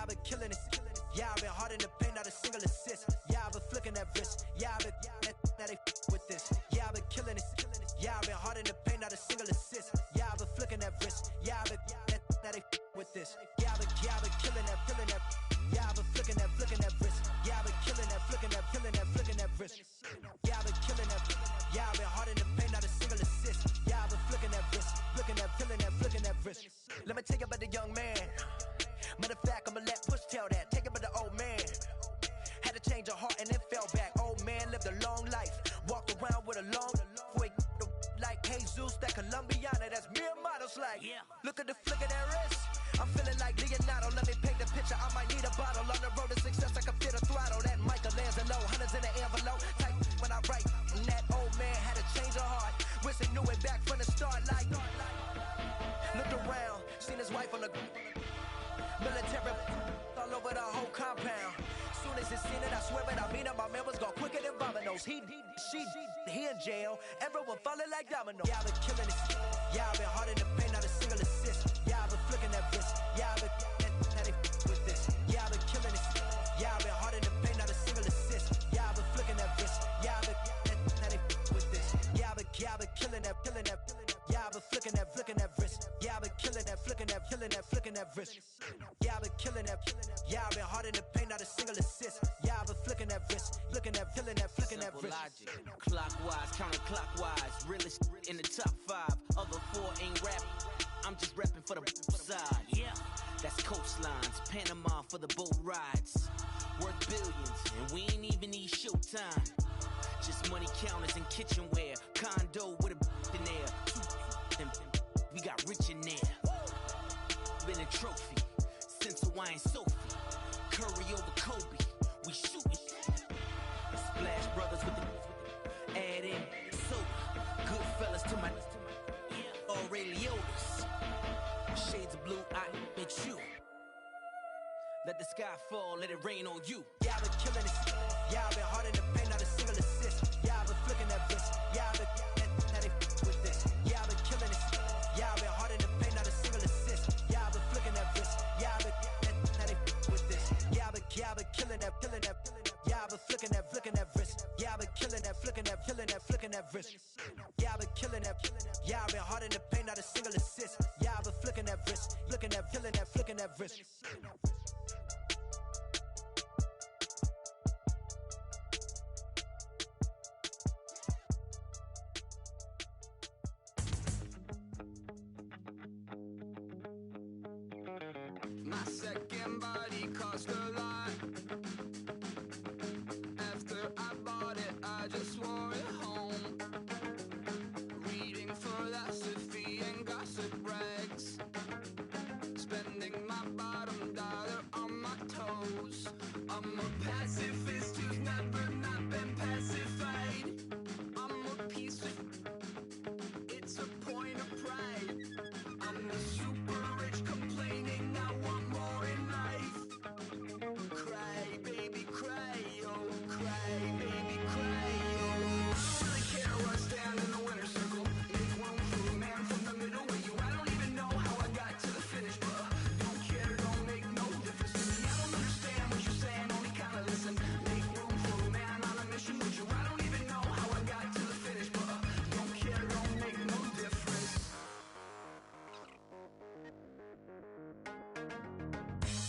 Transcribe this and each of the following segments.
I've been killing this. Yeah, I've been hard in the paint, not a single assist. Yeah, I've been flicking that wrist. Yeah, I've been now they with this. Yeah, I've been killing this. Yeah, I've been hard in the paint, not a single assist. Yeah, I've been flicking that wrist. Yeah, I've been now they with this. Yeah, I've been killing that. Yeah, I've been flicking that wrist. Yeah, I've been killing that, flicking that wrist. Yeah, I've been killing that. Yeah, I've been hard in the paint, not a single assist. Yeah, I've been flicking that wrist, flicking that wrist. Let me tell you about the young man. Matter of fact, I'ma let Push tell that. Take it about the old man. Had to change her heart and then fell back. Old man lived a long life. Walked around with a long way like Jesus, that Colombiana, that's mere models like. Yeah. Look at the flick of that wrist. I'm feeling like Leonardo. Let me paint the picture. I might need a bottle. On the road to success, I can fit a throttle. That Michelangelo, hundreds in the envelope. Type when I write. And that old man had to change her heart. Wish he knew it back from the start. Like, looked around, seen his wife on the military all over the whole compound. Soon as he seen it, I swear it, I mean it, my man was gone quicker than Domino's. He in jail, everyone falling like dominoes. Yeah, I've been killing this. Yeah, I've been hard in the paint, not a single assist. Yeah, I've been flicking that wrist. Yeah, I've been now they with this. Yeah, I've been killing this. Yeah, I've been hard in the paint, not a single assist. Yeah, I've been flicking that wrist. Yeah, I've been now they with this. Yeah, I've been killing that. Yeah, I've been flicking that wrist. Yeah, I've been killing that, flicking that wrist. Yeah, I've been killing that. Yeah, I've been hard in the paint, not a single assist. Yeah, I've been flicking that wrist, flicking that wrist. Logic. Clockwise, counterclockwise, realest in the top 5. Other 4 ain't rap. I'm just rapping for the side. Yeah, that's coastlines, Panama for the boat rides. Worth billions, and we ain't even need showtime. Just money counters and kitchenware. Condo with a in there. We got rich in there. Been a trophy since Hawaiian Sophie. Curry over Kobe. We shootin'. Splash Brothers with the add in soda. Good fellas to my Aureliotas. Shades of blue, I make you. Let the sky fall, let it rain on you. Yeah, I've been killing this. Yeah, I've been hard in the paint, not a single assist. Yeah, I've been flicking that wrist. Yeah, I've been now they with this. Yeah, I've been killing this. Yeah, I've been hard in the paint, not a single assist. Yeah, I've been flicking that wrist. Yeah, I've been now they with this. Yeah, I've been killing that. Yeah, I've been flicking that wrist. Yeah, I've been killing that, flicking that wrist. Yeah, I've been killing that. Yeah, I've been hard in the paint, not a single assist. Yeah, I've been flicking that wrist, flicking that wrist. My second body cost a lot. After I bought it, I just wore it home. Reading philosophy and gossip rags. Spending my bottom dollar on my toes. I'm a pacifist who's never not been pacified. I'm a piece of... It's a point of pride. I'm the super rich complaining I want more in life. Cry, baby, cry, oh, cry, baby, cry, oh. I don't really care where I stand in the winner's circle. Make room for a man from the middle with you. I don't even know how I got to the finish, but don't care, don't make no difference to me. I don't understand what you're saying, only kinda listen. Make room for a man on a mission with you. I don't even know how I got to the finish, but don't care, don't make no difference.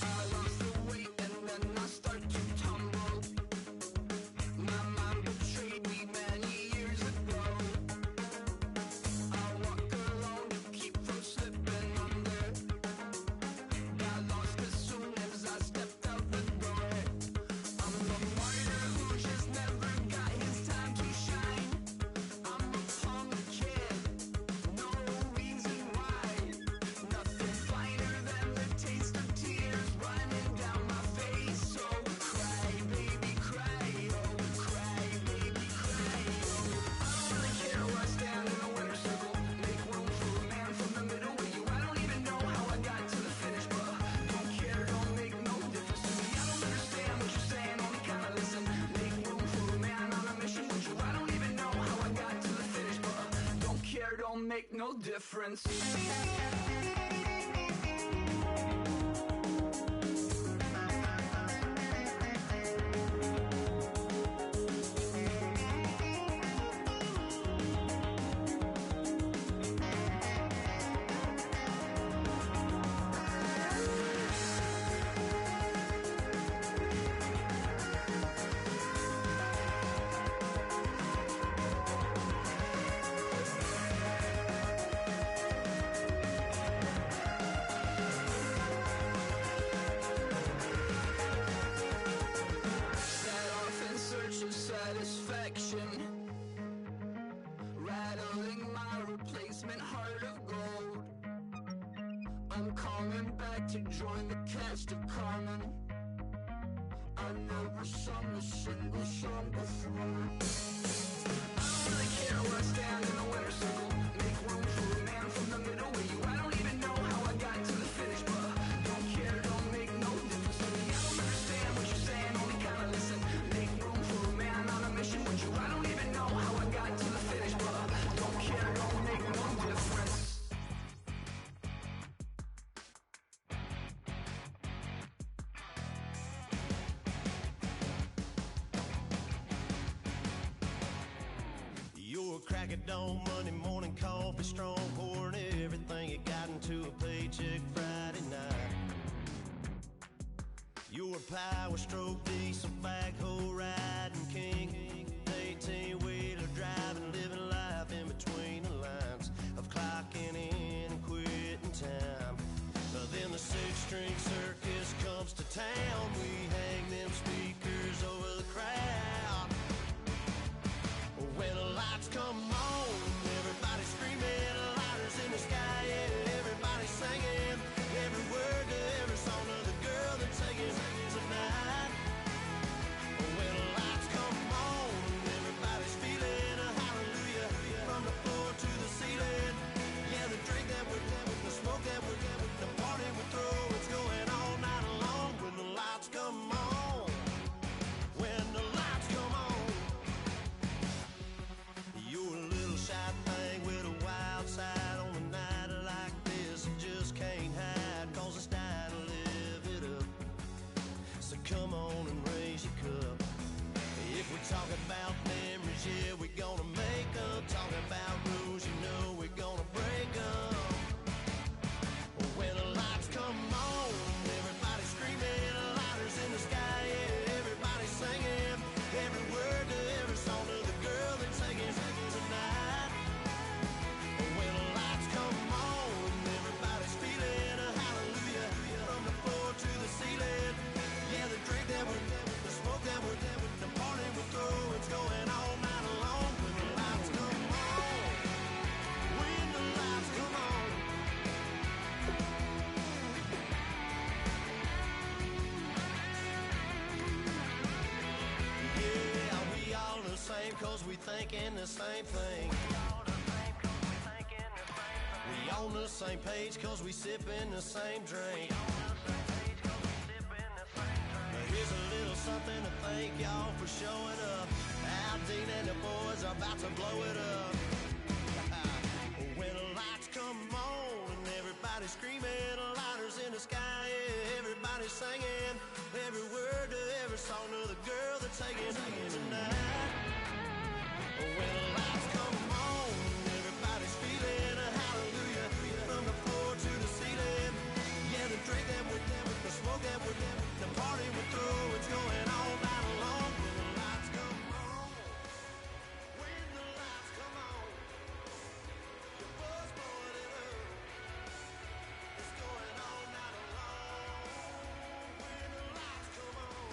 I lost the weight and then I start to tumble. My mind betrayed me many years ago. I walk alone to keep from slipping under. Got lost as soon as I stepped out the door. I'm a martyr who just never got his time to shine. I'm a punk kid, no reason why. Nothing finer than the taste of tears running down my face. So cry, baby, cry, oh, cry, baby, cry, oh. I don't really care where I stand in the winner's circle. Make room for a man from the middle with you. I don't even know how I got to the finish, but don't care, don't make no difference to me. I don't understand what you're saying, only kinda listen. Make room for a man on a mission with you. I don't even know how I got to the finish, but don't care, don't make no difference. coming back to join the cast of Carmen. I never sung a single song before. I don't really care where I stand in the winner's circle. Make room for a man from the middle with you. I don't even know how I got to the finish, but don't care, don't make no difference to me. I don't understand what you're saying, only kinda listen. Make room for a man on a mission with you. I don't even know how I got to the finish, but don't care, don't make no difference. You're a crack at dawn, Monday morning coffee, strong, pouring everything you got into a paycheck Friday night. You're a power stroke, diesel backhoe riding king, 18-wheeler driving, living life in between the lines of clocking in and quitting time. Then the six-string circus comes to town. We hang them speakers over the crowd. When the lights come on, everybody screaming, lighters in the sky, yeah, everybody singing every word to every song of the girl they're taking tonight. When the lights come on, everybody's feeling a hallelujah from the floor to the ceiling. Yeah, the drink that we're having, the smoke that we're having, the party we throw, it's going all night long. When the lights come on, when the lights come on. You're a little shy thing with a wild side on a night like this. You just can't hide, cause it's time to live it up. So come on and raise your cup. If we're talking about memories, yeah, we're gonna make them. Talking about rules, you know we're gonna break them. When the lights come on, everybody's screaming, lighters in the sky, yeah, everybody's singing every word to every song of the girl they're taking tonight. When the lights come on, everybody's feeling a hallelujah from the floor to the ceiling. Yeah, the drink that we're having, the smoke that we're having, the party we throw, it's going all night long. When the lights come on, when the lights come on. Yeah, we all the same cause we thinking the same thing. We on the same page cause we sipping the same drink. Now here's a little something to thank y'all for showing up. Al Dean and the boys are about to blow it up. When the lights come on and everybody's screaming, lighters in the sky, yeah, everybody's singing every word to every song of the girl they're taking tonight. When the lights come on, everybody's feeling a hallelujah from the floor to the ceiling. Yeah, the drink that we're having, the smoke that we're having, the party we throw, it's going all night long. When the lights come on, when the lights come on, the buzz blowing it up, it's going all night long. When the lights come on.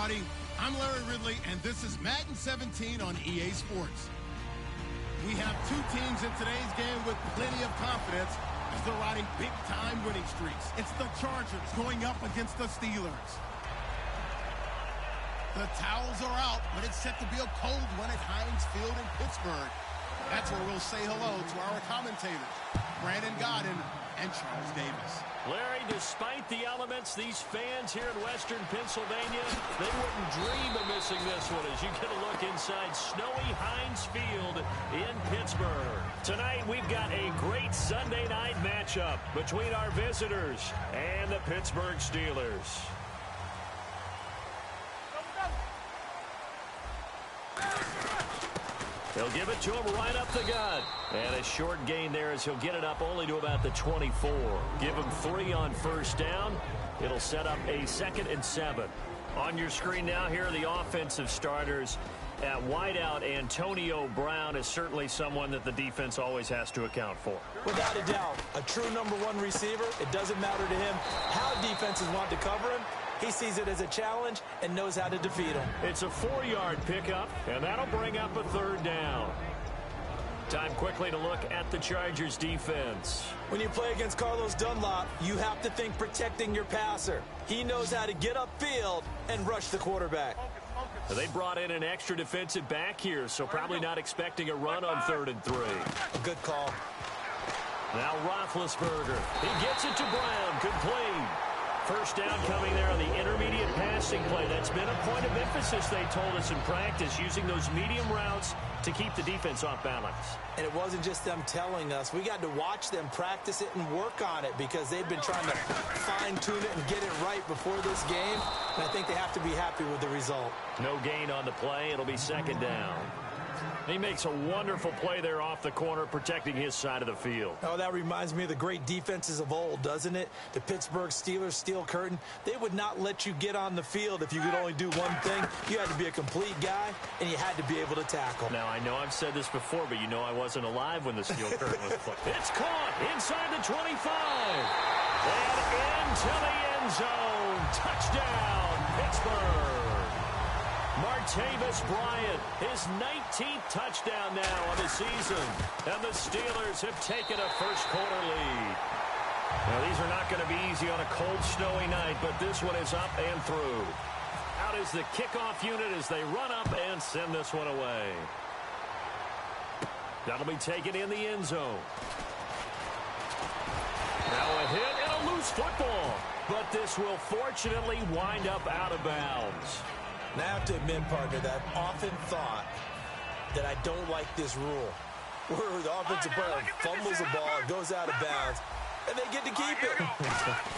everybody. I'm Larry Ridley, and this is Madden 17 on EA Sports. We have two teams in today's game with plenty of confidence as they're riding big-time winning streaks. It's the Chargers going up against the Steelers. The towels are out, but it's set to be a cold one at Heinz Field in Pittsburgh. That's where we'll say hello to our commentators, Brandon Godden and Charles Davis. Larry, despite the elements, these fans here in western Pennsylvania, they wouldn't dream of missing this one as you get a look inside snowy Heinz Field in Pittsburgh. Tonight, we've got a great Sunday night matchup between our visitors and the Pittsburgh Steelers. He'll give it to him right up the gut. And a short gain there as he'll get it up only to about the 24. Give him 3 on first down. It'll set up a 2nd and 7. On your screen now, here are the offensive starters. At wideout, Antonio Brown is certainly someone that the defense always has to account for. Without a doubt, a true #1 receiver. It doesn't matter to him how defenses want to cover him. He sees it as a challenge and knows how to defeat him. It's a 4-yard pickup, and that'll bring up a 3rd down. Time quickly to look at the Chargers defense. When you play against Carlos Dunlop, you have to think protecting your passer. He knows how to get upfield and rush the quarterback. They brought in an extra defensive back here, so probably not expecting a run on 3rd and 3. A good call. Now Roethlisberger. He gets it to Brown. Complete. First down coming there on the intermediate passing play. That's been a point of emphasis, they told us in practice, using those medium routes to keep the defense off balance. And it wasn't just them telling us. We got to watch them practice it and work on it because they've been trying to fine-tune it and get it right before this game. And I think they have to be happy with the result. No gain on the play. It'll be 2nd down. He makes a wonderful play there off the corner, protecting his side of the field. Oh, that reminds me of the great defenses of old, doesn't it? The Pittsburgh Steelers steel curtain. They would not let you get on the field if you could only do one thing. You had to be a complete guy, and you had to be able to tackle. Now, I know I've said this before, but you know I wasn't alive when the steel curtain was put. It's caught inside the 25. And into the end zone. Touchdown, Pittsburgh. Martavis Bryant, his 19th touchdown now of the season. And the Steelers have taken a first-quarter lead. Now, these are not going to be easy on a cold, snowy night, but this one is up and through. Out is the kickoff unit as they run up and send this one away. That'll be taken in the end zone. Now a hit and a loose football. But this will fortunately wind up out of bounds. Now I have to admit, partner, that I've often thought that I don't like this rule. Where the offensive player fumbles the ball, goes out of bounds, and they get to keep it.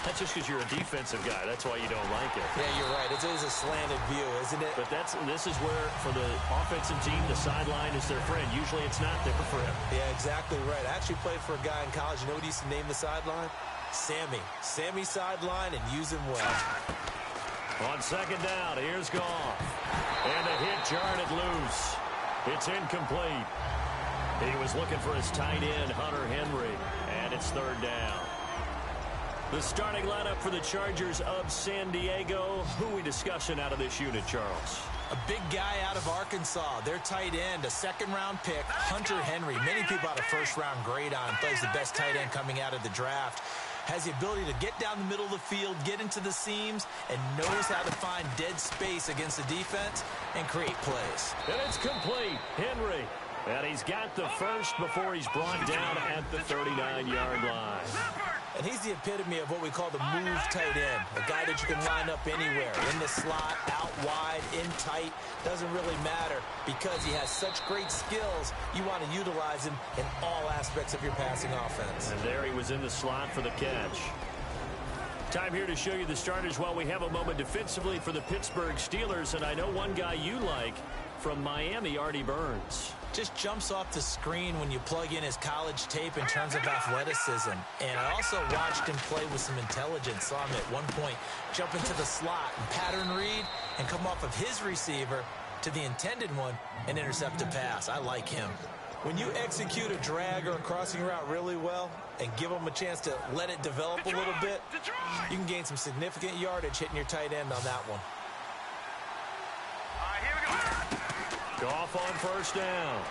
That's just because you're a defensive guy. That's why you don't like it. Yeah, you're right. It is a slanted view, isn't it? But this is where, for the offensive team, the sideline is their friend. Usually it's not there for him. Yeah, exactly right. I actually played for a guy in college. You know what he used to name the sideline? Sammy. Sammy sideline, and use him well. On 2nd down, here's Goff. And a hit jarred it loose. It's incomplete. He was looking for his tight end, Hunter Henry. And it's 3rd down. The starting lineup for the Chargers of San Diego. Who are we discussing out of this unit, Charles? A big guy out of Arkansas, their tight end, a 2nd-round pick, Hunter Henry. Many people had a 1st-round grade on. Plays the best tight end coming out of the draft. Has the ability to get down the middle of the field, get into the seams, and knows how to find dead space against the defense and create plays. And it's complete. Henry. And he's got the first before he's brought down at the 39-yard line. And he's the epitome of what we call the move tight end. A guy that you can line up anywhere. In the slot, out wide, in tight. Doesn't really matter because he has such great skills. You want to utilize him in all aspects of your passing offense. And there he was in the slot for the catch. Time here to show you the starters while we have a moment defensively for the Pittsburgh Steelers. And I know one guy you like from Miami, Artie Burns. Just jumps off the screen when you plug in his college tape in terms of athleticism. And I also watched him play with some intelligence. Saw him at one point jump into the slot and pattern read and come off of his receiver to the intended one and intercept a pass. I like him. When you execute a drag or a crossing route really well and give them a chance to let it develop a little bit, you can gain some significant yardage hitting your tight end on that one. Goff on first down.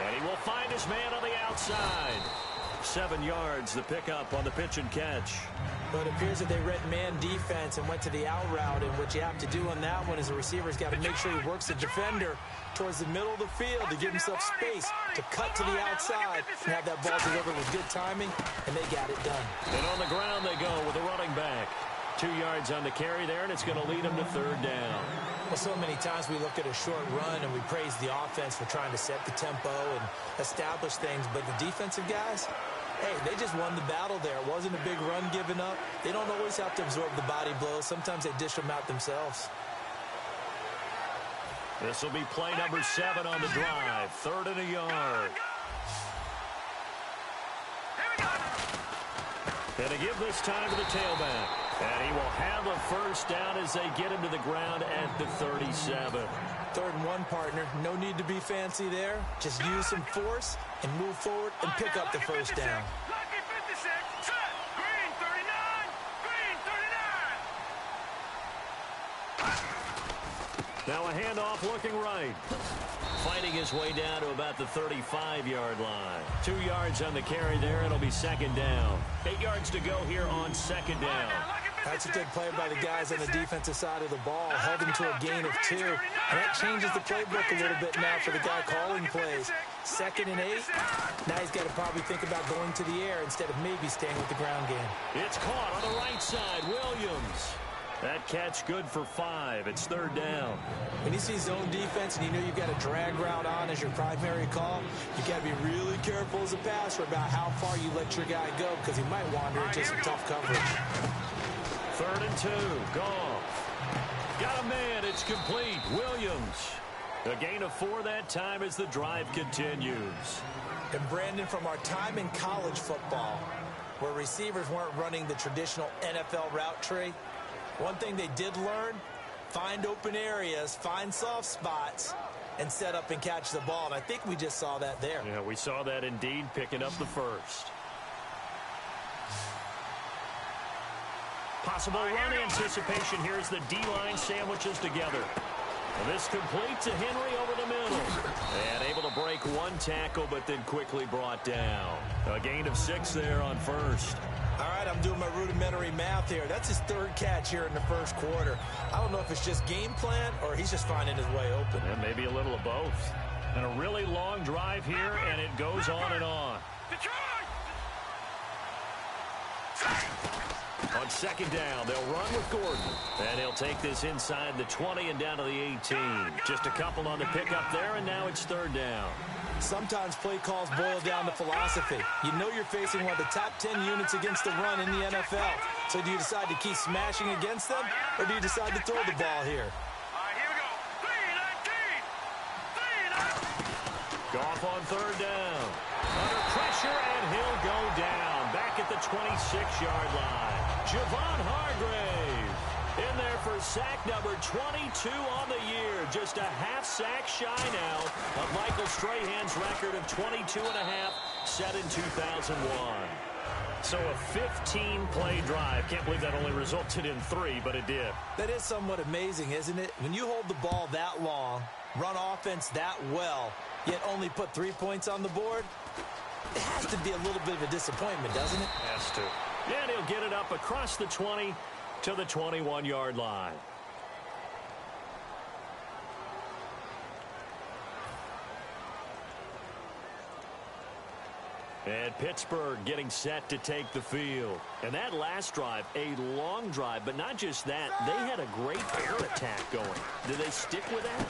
And he will find his man on the outside. 7 yards, the pickup on the pitch and catch. But it appears that they read man defense and went to the out route, and what you have to do on that one is the receiver's got to make sure he works the defender towards the middle of the field to give himself space to cut to the outside and have that ball delivered with good timing, and they got it done. And on the ground they go with a running back. 2 yards on the carry there, and it's going to lead him to third down. Well, so many times we look at a short run and we praise the offense for trying to set the tempo and establish things, but the defensive guys, hey, they just won the battle there. It wasn't a big run given up. They don't always have to absorb the body blows. Sometimes they dish them out themselves. This will be play number 7 on the drive. 3rd and a yard. And to give this time to the tailback. And he will have a first down as they get him to the ground at the 37. 3rd and 1, partner. No need to be fancy there. Just use some force and move forward and pick up the first down. Now a handoff looking right. Fighting his way down to about the 35-yard line. 2 yards on the carry there. It'll be 2nd down. 8 yards to go here on 2nd down. That's a good play by the guys on the defensive side of the ball. Held him to a gain of 2. And that changes the playbook a little bit now for the guy calling plays. 2nd and 8. Now he's got to probably think about going to the air instead of maybe staying with the ground game. It's caught on the right side. Williams. That catch good for 5. It's 3rd down. When you see zone defense and you know you've got a drag route on as your primary call, you got to be really careful as a passer about how far you let your guy go because he might wander into some tough coverage. 3rd and 2. Goff. Got a man. It's complete. Williams. A gain of 4 that time as the drive continues. And Brandon, from our time in college football, where receivers weren't running the traditional NFL route tree, one thing they did learn, find open areas, find soft spots, and set up and catch the ball. And I think we just saw that there. Yeah, we saw that indeed, picking up the first. Possible run anticipation. Here's the D-line sandwiches together. Well, this complete to Henry over the middle. And able to break 1 tackle, but then quickly brought down. A gain of 6 there on first. All right, I'm doing my rudimentary math here. That's his 3rd catch here in the first quarter. I don't know if it's just game plan or he's just finding his way open. Yeah, maybe a little of both. And a really long drive here, and it goes on and on. On 2nd down, they'll run with Gordon. And he'll take this inside the 20 and down to the 18. Just a couple on the pickup there, and now it's 3rd down. Sometimes play calls boil down to philosophy. You know you're facing one of the top 10 units against the run in the NFL. So do you decide to keep smashing against them, or do you decide to throw the ball here? Goff on 3rd down. Under pressure, and he'll go down. Back at the 26-yard line. Javon Hargrave in there for sack number 22 on the year. Just a half sack shy now of Michael Strahan's record of 22.5 set in 2001. So a 15-play drive. Can't believe that only resulted in 3, but it did. That is somewhat amazing, isn't it? When you hold the ball that long, run offense that well, yet only put 3 points on the board, it has to be a little bit of a disappointment, doesn't it? Has to. And he'll get it up across the 20 to the 21-yard line. And Pittsburgh getting set to take the field. And that last drive, a long drive, but not just that, they had a great air attack going. Do they stick with that?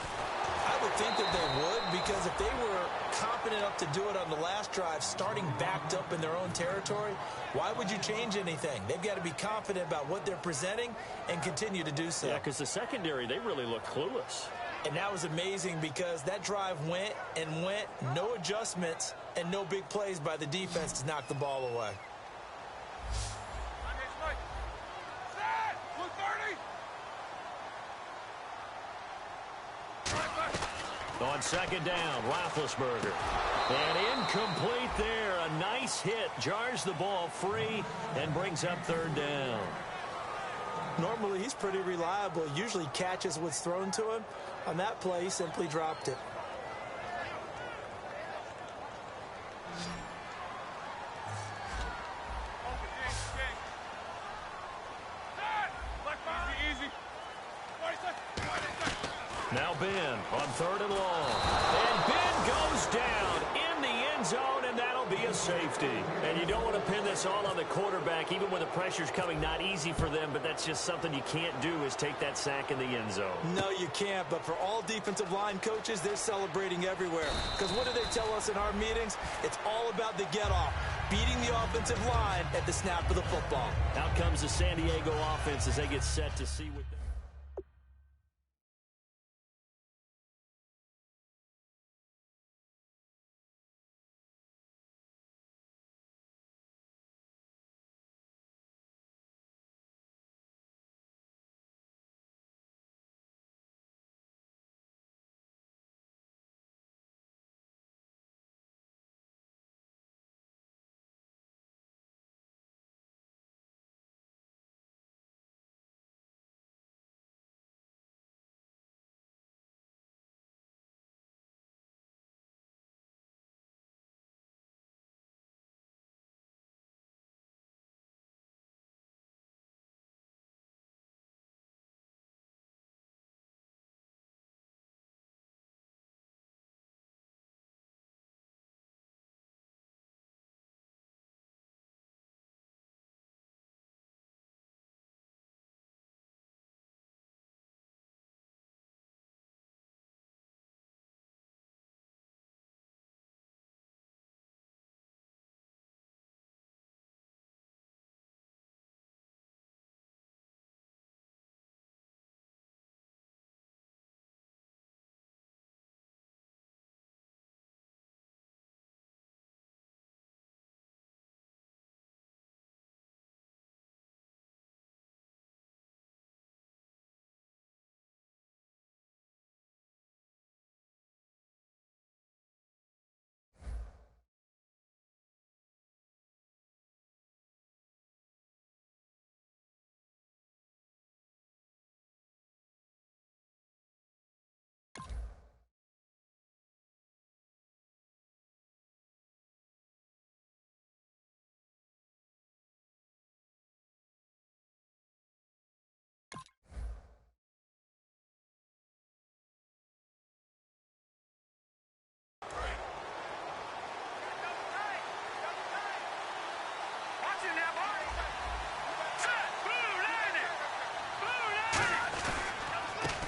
I would think that they would, because if they were confident enough to do it on the last drive, starting backed up in their own territory, why would you change anything? They've got to be confident about what they're presenting and continue to do so. Yeah, because the secondary, they really look clueless. And that was amazing because that drive went and went, no adjustments, and no big plays by the defense to knock the ball away. On 2nd down, Roethlisberger. And incomplete there. A nice hit. Jars the ball free and brings up 3rd down. Normally, he's pretty reliable. Usually catches what's thrown to him. On that play, he simply dropped it. Now Ben on 3rd and long. And Ben goes down in the end zone, and that'll be a safety. And you don't want to pin this all on the quarterback, even when the pressure's coming. Not easy for them, but that's just something you can't do, is take that sack in the end zone. No, you can't, but for all defensive line coaches, they're celebrating everywhere. Because what do they tell us in our meetings? It's all about the get-off, beating the offensive line at the snap of the football. Out comes the San Diego offense as they get set to see what...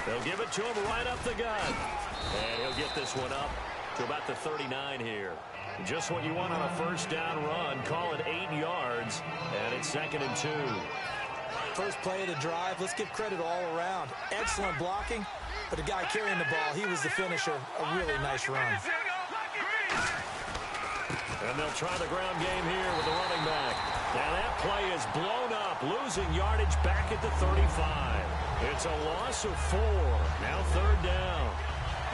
They'll give it to him right up the gut. And he'll get this one up to about the 39 here. Just what you want on a first down run. Call it 8 yards. And it's 2nd and 2. First play of the drive. Let's give credit all around. Excellent blocking. But the guy carrying the ball, he was the finisher. A really nice run. And they'll try the ground game here with the running back. Now that play is blown up, losing yardage back at the 35. It's a loss of 4. Now 3rd down.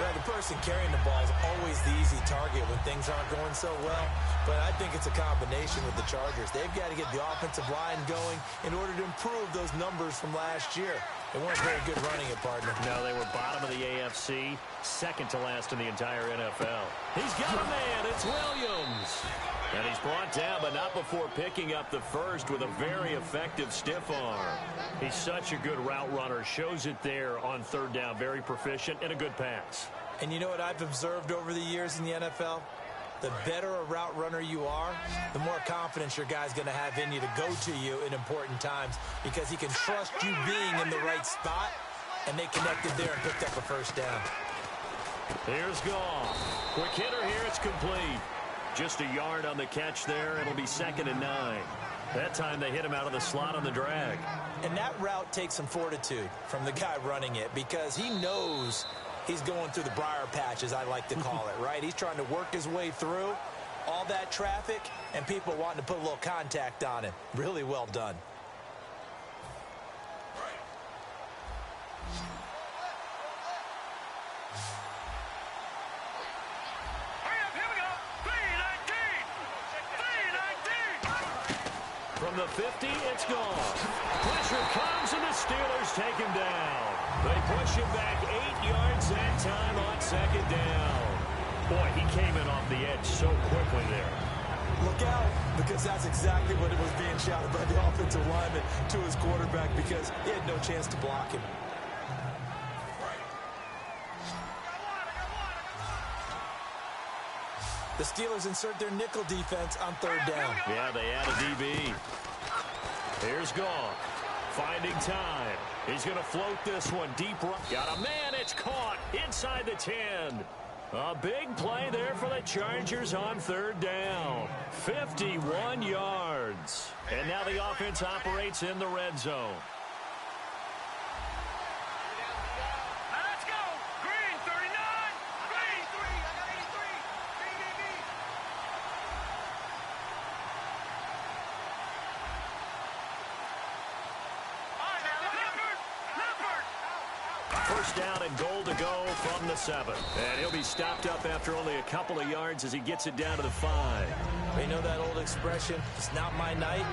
Well, the person carrying the ball is always the easy target when things aren't going so well. But I think it's a combination with the Chargers. They've got to get the offensive line going in order to improve those numbers from last year. They weren't very good running it, partner. No, they were bottom of the AFC, 2nd to last in the entire NFL. He's got a man. It's Williams. And he's brought down, but not before picking up the first with a very effective stiff arm. He's such a good route runner. Shows it there on 3rd down. Very proficient and a good pass. And you know what I've observed over the years in the NFL? The better a route runner you are, the more confidence your guy's going to have in you to go to you in important times because he can trust you being in the right spot, and they connected there and picked up a first down. Here's Goff. Quick hitter here. It's complete. Just a yard on the catch there. It'll be 2nd and 9. That time they hit him out of the slot on the drag. And that route takes some fortitude from the guy running it because he knows he's going through the briar patch, as I like to call it, right? He's trying to work his way through all that traffic and people wanting to put a little contact on him. Really well done. From From the 50, it's gone. Pressure comes, and the Steelers take him down. They push him back 8 yards that time on second down. Boy, he came in off the edge so quickly there. Look out, because that's exactly what it was being shouted by the offensive lineman to his quarterback, because he had no chance to block him. The Steelers insert their nickel defense on third down. Yeah, they add a DB. Here's Goff, finding time. He's going to float this one deep right. Got a man, it's caught inside the 10. A big play there for the Chargers on third down. 51 yards. And now the offense operates in the red zone. Let's go! Green, 39! Green, 3! I got 83! BBB! All right, now, Leopard! First down and goal to go from the 7. And he'll be stopped up after only a couple of yards as he gets it down to the 5. You know that old expression, it's not my night?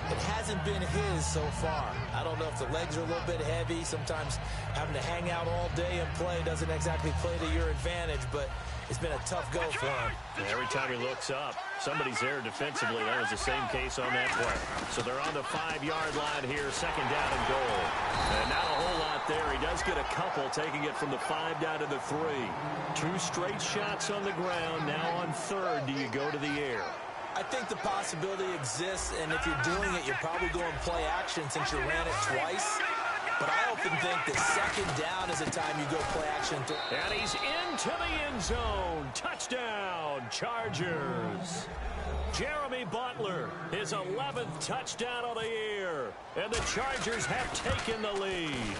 It hasn't been his so far. I don't know if the legs are a little bit heavy. Sometimes having to hang out all day and play doesn't exactly play to your advantage, but it's been a tough go for him. And every time he looks up, somebody's there defensively. That was the same case on that play. So they're on the 5-yard line here, second down and goal. And not a whole lot there. He does get a couple, taking it from the 5 down to the 3. 2 straight shots on the ground. Now on third, do you go to the air? I think the possibility exists, and if you're doing it, you're probably going play action since you ran it twice. But I often think that second down is the time you go play action. And he's into the end zone. Touchdown, Chargers. Jeremy Butler, his 11th touchdown of the year. And the Chargers have taken the lead.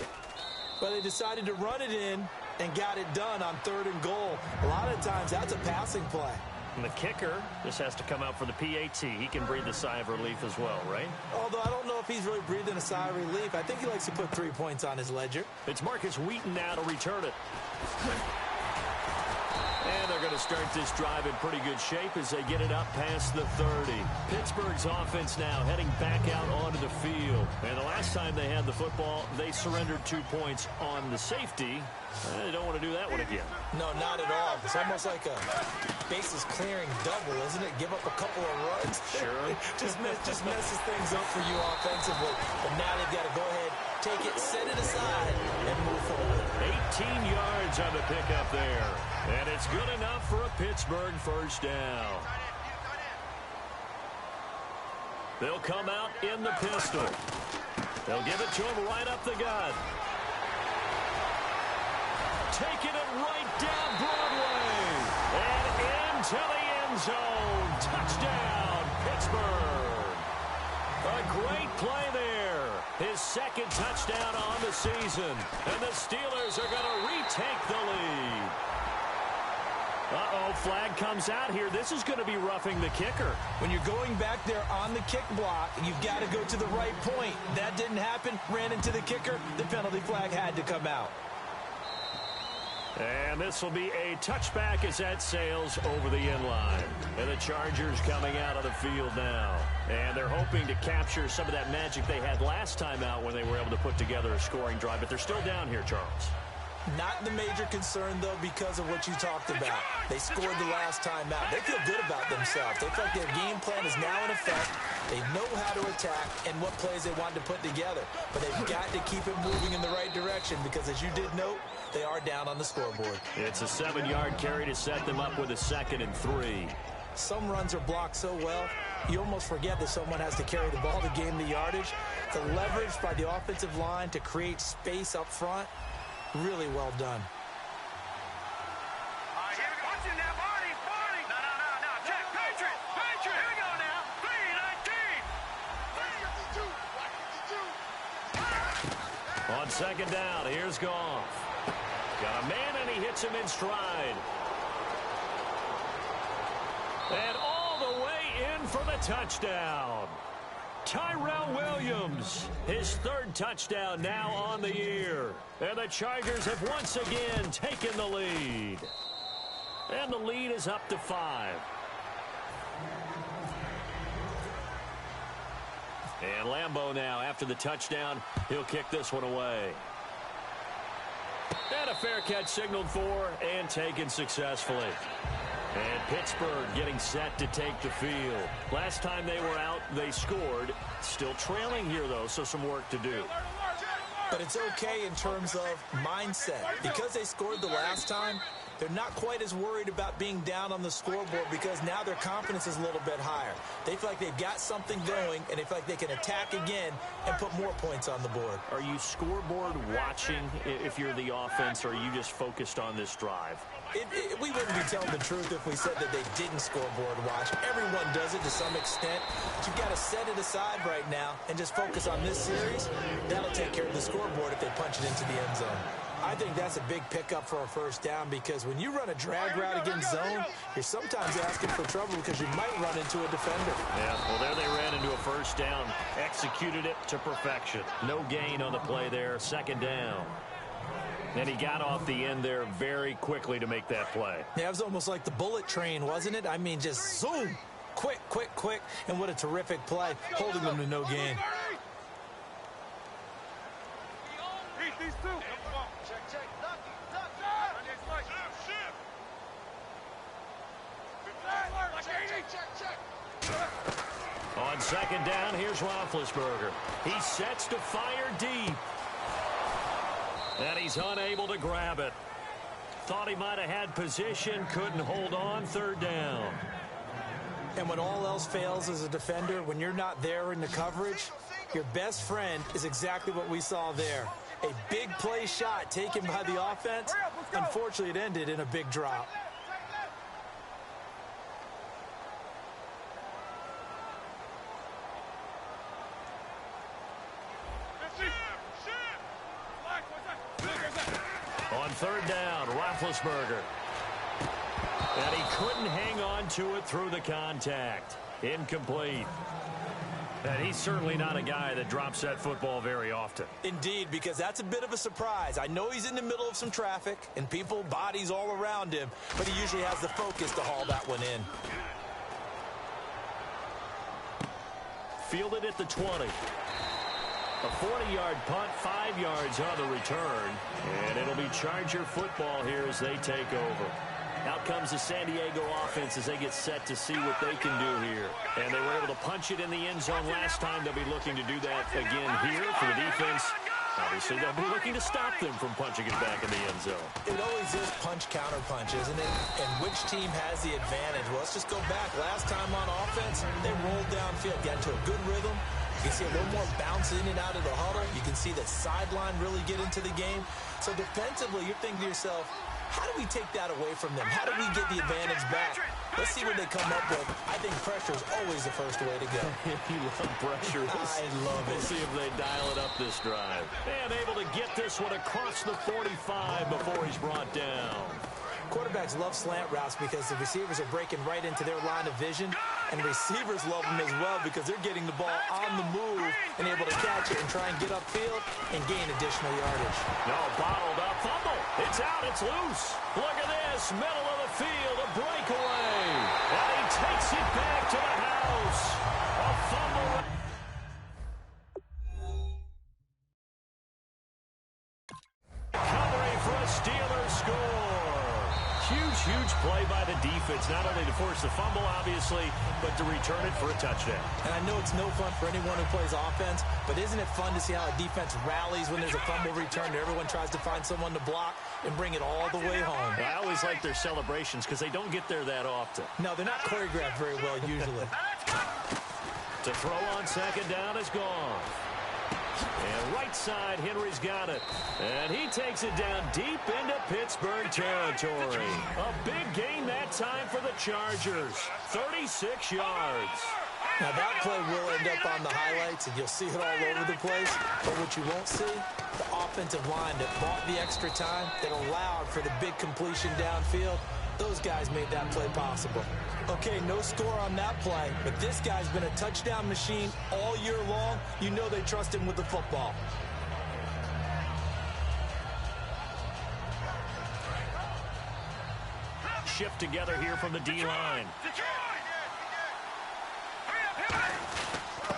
But they decided to run it in and got it done on third and goal. A lot of times, that's a passing play. And the kicker just has to come out for the PAT. He can breathe a sigh of relief as well, right? Although I don't know if he's really breathing a sigh of relief. I think he likes to put 3 points on his ledger. It's Marcus Wheaton now to return it. And they're going to start this drive in pretty good shape as they get it up past the 30. Pittsburgh's offense now heading back out onto the field. And the last time they had the football, they surrendered 2 points on the safety. They don't want to do that one again. No, not at all. It's almost like a bases clearing double, isn't it? Give up a couple of runs. Sure. just messes things up for you offensively. But now they've got to go ahead, take it, set it aside, and move forward. 18 yards on the pickup there. And it's good enough for a Pittsburgh first down. They'll come out in the pistol. They'll give it to him right up the gut. Taking it right down Broadway. And into the end zone. Touchdown, Pittsburgh. A great play there. His second touchdown on the season. And the Steelers are going to retake the lead. Uh-oh, flag comes out here. This is going to be roughing the kicker. When you're going back there on the kick block, you've got to go to the right point. That didn't happen. Ran into the kicker. The penalty flag had to come out. And this will be a touchback as that sails over the end line. And the Chargers coming out of the field now. And they're hoping to capture some of that magic they had last time out when they were able to put together a scoring drive. But they're still down here, Charles. Not the major concern, though, because of what you talked about. They scored the last time out. They feel good about themselves. They feel like their game plan is now in effect. They know how to attack and what plays they want to put together. But they've got to keep it moving in the right direction because, as you did note, they are down on the scoreboard. It's a 7-yard carry to set them up with a 2nd and 3. Some runs are blocked so well, you almost forget that someone has to carry the ball to gain the yardage. The leverage by the offensive line to create space up front, really well done. Here we go. Watch it now, Barney. No. Check. Patriot. Here we go now. 3-19. On second down, here's Goff. Got a man, and he hits him in stride. And all the way in for the touchdown. Tyrell Williams, his 3rd touchdown now on the year. And the Chargers have once again taken the lead. And the lead is up to 5. And Lambeau now, after the touchdown, he'll kick this one away. And a fair catch signaled for and taken successfully. And Pittsburgh getting set to take the field. Last time they were out, they scored. Still trailing here, though, so some work to do. But it's okay in terms of mindset. Because they scored the last time, they're not quite as worried about being down on the scoreboard because now their confidence is a little bit higher. They feel like they've got something going, and they feel like they can attack again and put more points on the board. Are you scoreboard watching if you're the offense, or are you just focused on this drive? We wouldn't be telling the truth if we said that they didn't scoreboard watch. Everyone does it to some extent. But you've got to set it aside right now and just focus on this series. That'll take care of the scoreboard if they punch it into the end zone. I think that's a big pickup for a first down because when you run a drag route against zone, you're sometimes asking for trouble because you might run into a defender. Yeah, well, there they ran into a first down, executed it to perfection. No gain on the play there, second down. And he got off the end there very quickly to make that play. Yeah, it was almost like the bullet train, wasn't it? I mean, just zoom, quick, quick, quick, and what a terrific play, holding them to no gain. These two. On second down, here's Roethlisberger. He sets to fire deep. And he's unable to grab it. Thought he might have had position, couldn't hold on, third down. And when all else fails as a defender, when you're not there in the coverage, your best friend is exactly what we saw there. A big play shot taken by the offense. Unfortunately, it ended in a big drop. On third down, Roethlisberger. And he couldn't hang on to it through the contact. Incomplete. And he's certainly not a guy that drops that football very often. Indeed, because that's a bit of a surprise. I know he's in the middle of some traffic and people, bodies all around him, but he usually has the focus to haul that one in. Fielded at the 20. A 40-yard punt, 5 yards on the return. And it'll be Charger football here as they take over. Out comes the San Diego offense as they get set to see what they can do here. And they were able to punch it in the end zone last time. They'll be looking to do that again here for the defense. Obviously, they'll be looking to stop them from punching it back in the end zone. It always is punch-counter-punch, isn't it? And which team has the advantage? Well, let's just go back. Last time on offense, they rolled downfield, got into a good rhythm. You can see a little more bounce in and out of the huddle. You can see the sideline really get into the game. So defensively, you're thinking to yourself, how do we take that away from them? How do we get the advantage back? Let's see what they come up with. I think pressure is always the first way to go. You love pressure. I love it. We'll see if they dial it up this drive. And able to get this one across the 45 before he's brought down. Quarterbacks love slant routes because the receivers are breaking right into their line of vision, and receivers love them as well because they're getting the ball on the move and able to catch it and try and get upfield and gain additional yardage. No, bottled up, fumble. It's out, it's loose. Look at this, middle of the field, a breakaway. And he takes it back to the house. A fumble. Covering for a Steelers score. Huge play by the defense, not only to force the fumble, obviously, but to return it for a touchdown. And I know it's no fun for anyone who plays offense, but isn't it fun to see how a defense rallies when there's a fumble return and everyone tries to find someone to block and bring it all the way home? I always like their celebrations because they don't get there that often. No, they're not choreographed very well usually. To throw on second down is gone. And right side, Henry's got it. And he takes it down deep into Pittsburgh territory. A big gain that time for the Chargers. 36 yards. Now that play will end up on the highlights, and you'll see it all over the place. But what you won't see, the offensive line that bought the extra time, that allowed for the big completion downfield, those guys made that play possible. Okay, no score on that play, but this guy's been a touchdown machine all year long. You know they trust him with the football. Shift together here from the D-line.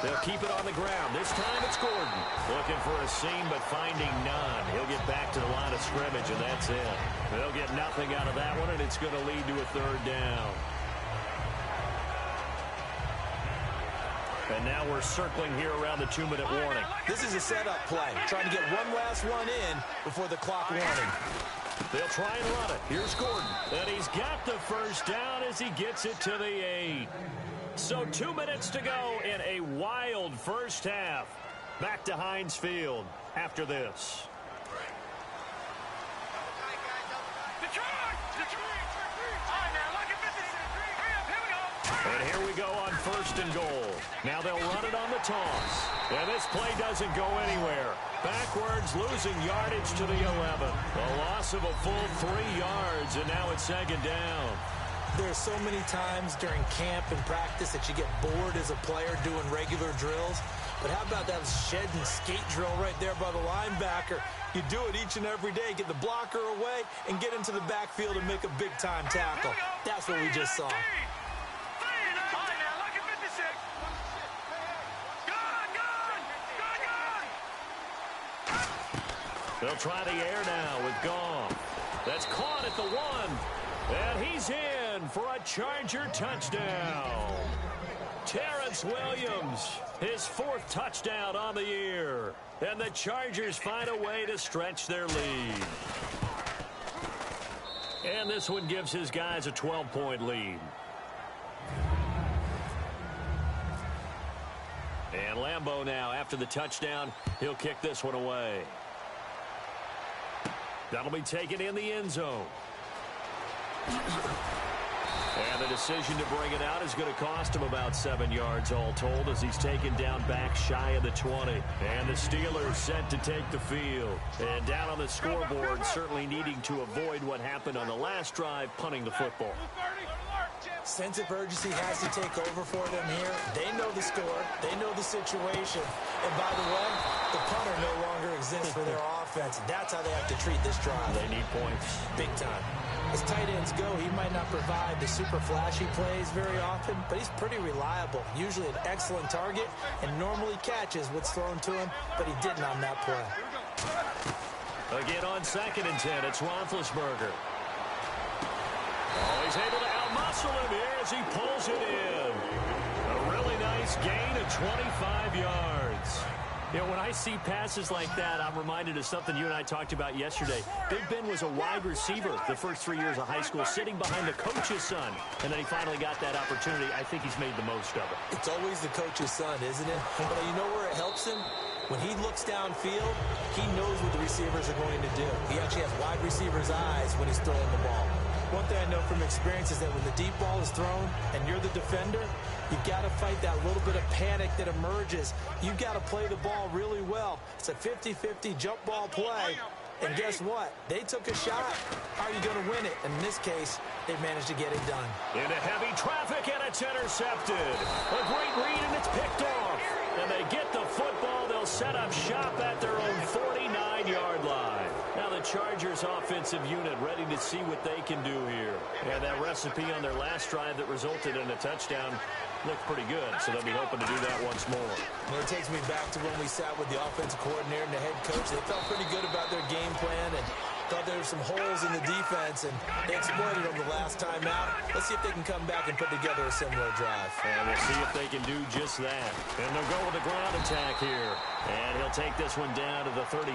They'll keep it on the ground. This time it's Gordon. Looking for a seam, but finding none. He'll get back to the line of scrimmage, and that's it. They'll get nothing out of that one, and it's going to lead to a third down. And now we're circling here around the 2-minute warning. This is a setup play, trying to get one last one in before the clock warning. They'll try and run it. Here's Gordon. And he's got the first down as he gets it to the 8. So 2 minutes to go in a wild first half. Back to Heinz Field after this. And here we go on 1st and goal. Now they'll run it on the toss. And this play doesn't go anywhere. Backwards, losing yardage to the 11. A loss of a full 3 yards, and now it's 2nd down. There's so many times during camp and practice that you get bored as a player doing regular drills. But how about that shed and skate drill right there by the linebacker? You do it each and every day. Get the blocker away and get into the backfield and make a big-time tackle. That's what we just saw. They'll try the air now with Goff. That's caught at the 1. And he's in for a Charger touchdown. Terrence Williams, his 4th touchdown on the year. And the Chargers find a way to stretch their lead. And this one gives his guys a 12-point lead. And Lambeau now, after the touchdown, he'll kick this one away. That'll be taken in the end zone. And the decision to bring it out is going to cost him about 7 yards all told as he's taken down back shy of the 20. And the Steelers set to take the field. And down on the scoreboard, certainly needing to avoid what happened on the last drive, punting the football. Sense of urgency has to take over for them here. They know the score. They know the situation. And by the way, the punter no longer exists for their offense. That's how they have to treat this drive. They need points. Big time. As tight ends go, he might not provide the super flashy plays very often, but he's pretty reliable. Usually an excellent target and normally catches what's thrown to him, but he didn't on that play. Again on 2nd and 10, it's Roethlisberger. Oh, he's able to outmuscle him here as he pulls it in. A really nice gain of 25 yards. You know, when I see passes like that, I'm reminded of something you and I talked about yesterday. Big Ben was a wide receiver the first 3 years of high school, sitting behind the coach's son, and then he finally got that opportunity. I think he's made the most of it. It's always the coach's son, isn't it? But you know where it helps him? When he looks downfield, he knows what the receivers are going to do. He actually has wide receivers' eyes when he's throwing the ball. One thing I know from experience is that when the deep ball is thrown and you're the defender, you've got to fight that little bit of panic that emerges. You've got to play the ball really well. It's a 50-50 jump ball play. And guess what? They took a shot. How are you going to win it? And in this case, they managed to get it done. Into heavy traffic, and it's intercepted. A great read, and it's picked off. And they get the football. They'll set up shop at their own 49-yard line. Now the Chargers offensive unit ready to see what they can do here. And that recipe on their last drive that resulted in a touchdown looked pretty good, so they'll be hoping to do that once more. Well, it takes me back to when we sat with the offensive coordinator and the head coach. They felt pretty good about their game plan and thought there were some holes in the defense, and they exploited them the last time out. Let's see if they can come back and put together a similar drive. And we'll see if they can do just that. And they'll go with the ground attack here. And he'll take this one down to the 36.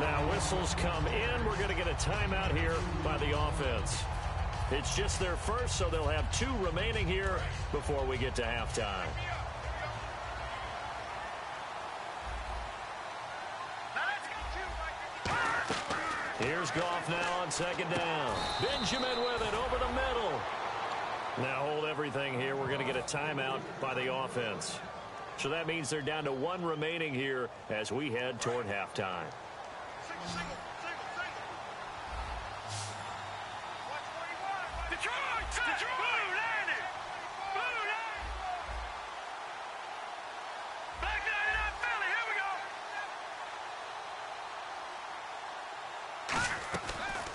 Now whistles come in. We're going to get a timeout here by the offense. It's just their first, so they'll have 2 remaining here before we get to halftime. Here's Goff now on 2nd down. Benjamin with it over the middle. Now hold everything here. We're going to get a timeout by the offense. So that means they're down to 1 remaining here as we head toward halftime.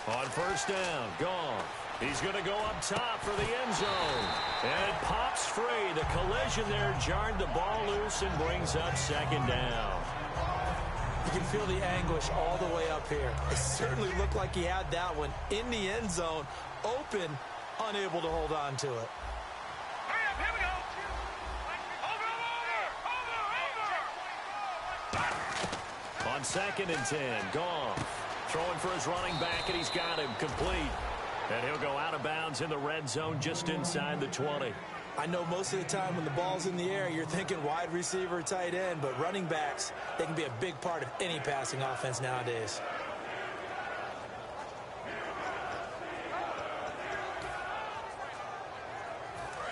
On 1st down, Goff. He's going to go up top for the end zone. And it pops free. The collision there jarred the ball loose and brings up second down. You can feel the anguish all the way up here. It certainly looked like he had that one in the end zone, open, unable to hold on to it. Hurry up, here we go. Over. On 2nd and 10, Goff throwing for his running back, and he's got him complete. And he'll go out of bounds in the red zone just inside the 20. I know most of the time when the ball's in the air, you're thinking wide receiver, tight end, but running backs, they can be a big part of any passing offense nowadays.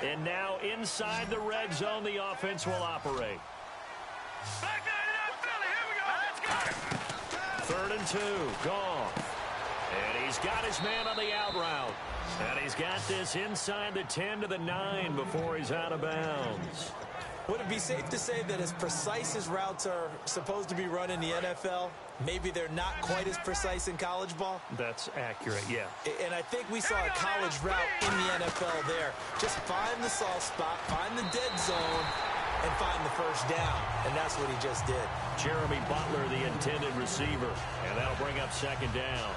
And now inside the red zone, the offense will operate. Back down to that Philly. Here we go. Let's go. 3rd and 2, Goff. And he's got his man on the out route. And he's got this inside the 10 to the 9 before he's out of bounds. Would it be safe to say that as precise as routes are supposed to be run in the NFL, maybe they're not quite as precise in college ball? That's accurate, yeah. And I think we saw a college route in the NFL there. Just find the soft spot, find the dead zone, and find the first down. And that's what he just did. Jeremy Butler, the intended receiver. And that'll bring up second down.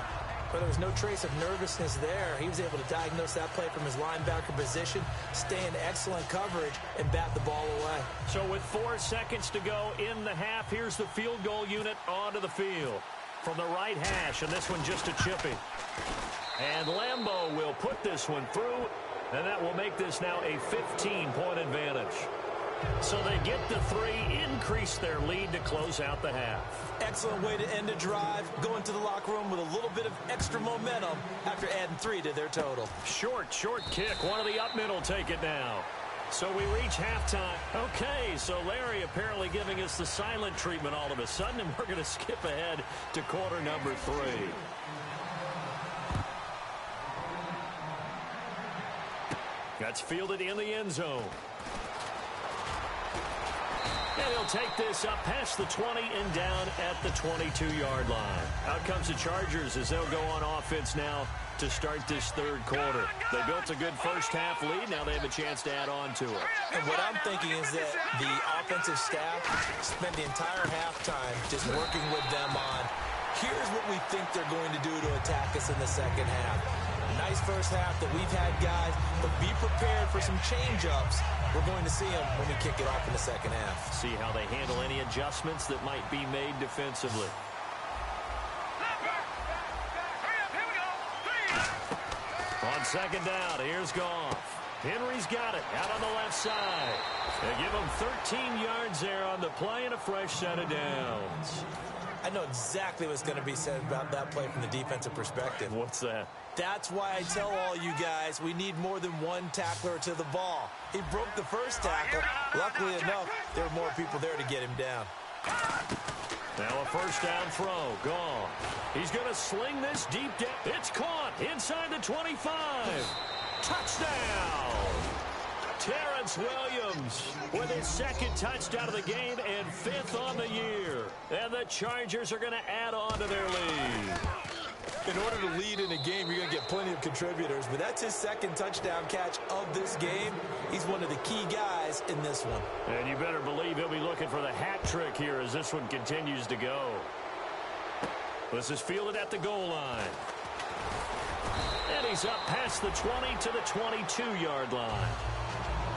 But there was no trace of nervousness there. He was able to diagnose that play from his linebacker position, stay in excellent coverage, and bat the ball away. So with 4 seconds to go in the half, here's the field goal unit onto the field. From the right hash, and this one just a chippy. And Lambeau will put this one through, and that will make this now a 15-point advantage. So they get the 3, increase their lead to close out the half. Excellent way to end a drive, go into the locker room with a little bit of extra momentum after adding 3 to their total. Short kick. One of the up middle take it now. So we reach halftime. Okay, so Larry apparently giving us the silent treatment all of a sudden, and we're going to skip ahead to quarter number 3. That's fielded in the end zone. And he'll take this up past the 20 and down at the 22-yard line. Out comes the Chargers as they'll go on offense now to start this 3rd quarter. They built a good first-half lead. Now they have a chance to add on to it. And what I'm thinking is that the offensive staff spent the entire halftime just working with them on, here's what we think they're going to do to attack us in the second half. Nice first half that we've had, guys, but be prepared for some change-ups. We're going to see them when we kick it off in the second half. See how they handle any adjustments that might be made defensively. On 2nd down, here's Goff. Henry's got it out on the left side. They give him 13 yards there on the play and a fresh set of downs. I know exactly what's going to be said about that play from the defensive perspective. What's that? That's why I tell all you guys we need more than one tackler to the ball. He broke the first tackle. Luckily enough, there were more people there to get him down. Now a first down throw. Gone. He's going to sling this deep down. It's caught inside the 25. Touchdown. Terrence Williams with his 2nd touchdown of the game and 5th on the year. And the Chargers are going to add on to their lead. In order to lead in a game, you're going to get plenty of contributors, but that's his 2nd touchdown catch of this game. He's one of the key guys in this one. And you better believe he'll be looking for the hat trick here as this one continues to go. This is fielded at the goal line. And he's up past the 20 to the 22-yard line.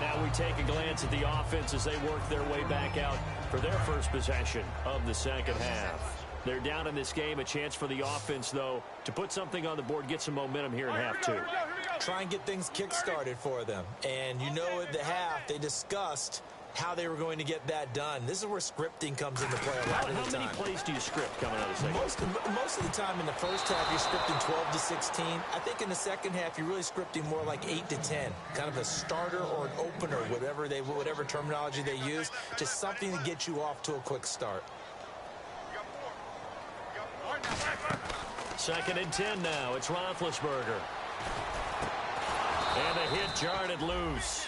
Now we take a glance at the offense as they work their way back out for their first possession of the second half. They're down in this game. A chance for the offense, though, to put something on the board, get some momentum here in half 2. Try and get things kick-started for them. And you know at the half, they discussed how they were going to get that done. This is where scripting comes into play a lot of the time. How many plays do you script coming out of the second? Most of the time in the first half, you're scripting 12 to 16. I think in the second half, you're really scripting more like 8 to 10. Kind of a starter or an opener, whatever terminology they use. Just something to get you off to a quick start. 2nd and 10 now. It's Roethlisberger. And the hit jarred it loose.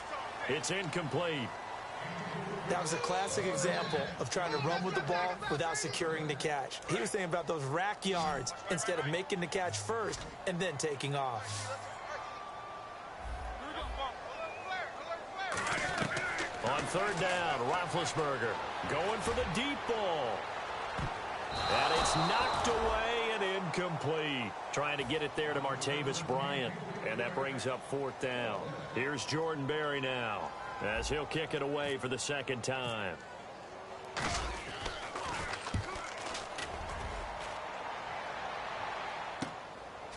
It's incomplete. That was a classic example of trying to run with the ball without securing the catch. He was thinking about those rack yards instead of making the catch first and then taking off. On third down, Roethlisberger going for the deep ball. And it's knocked away and incomplete. Trying to get it there to Martavis Bryant. And that brings up fourth down. Here's Jordan Berry now, as he'll kick it away for the second time.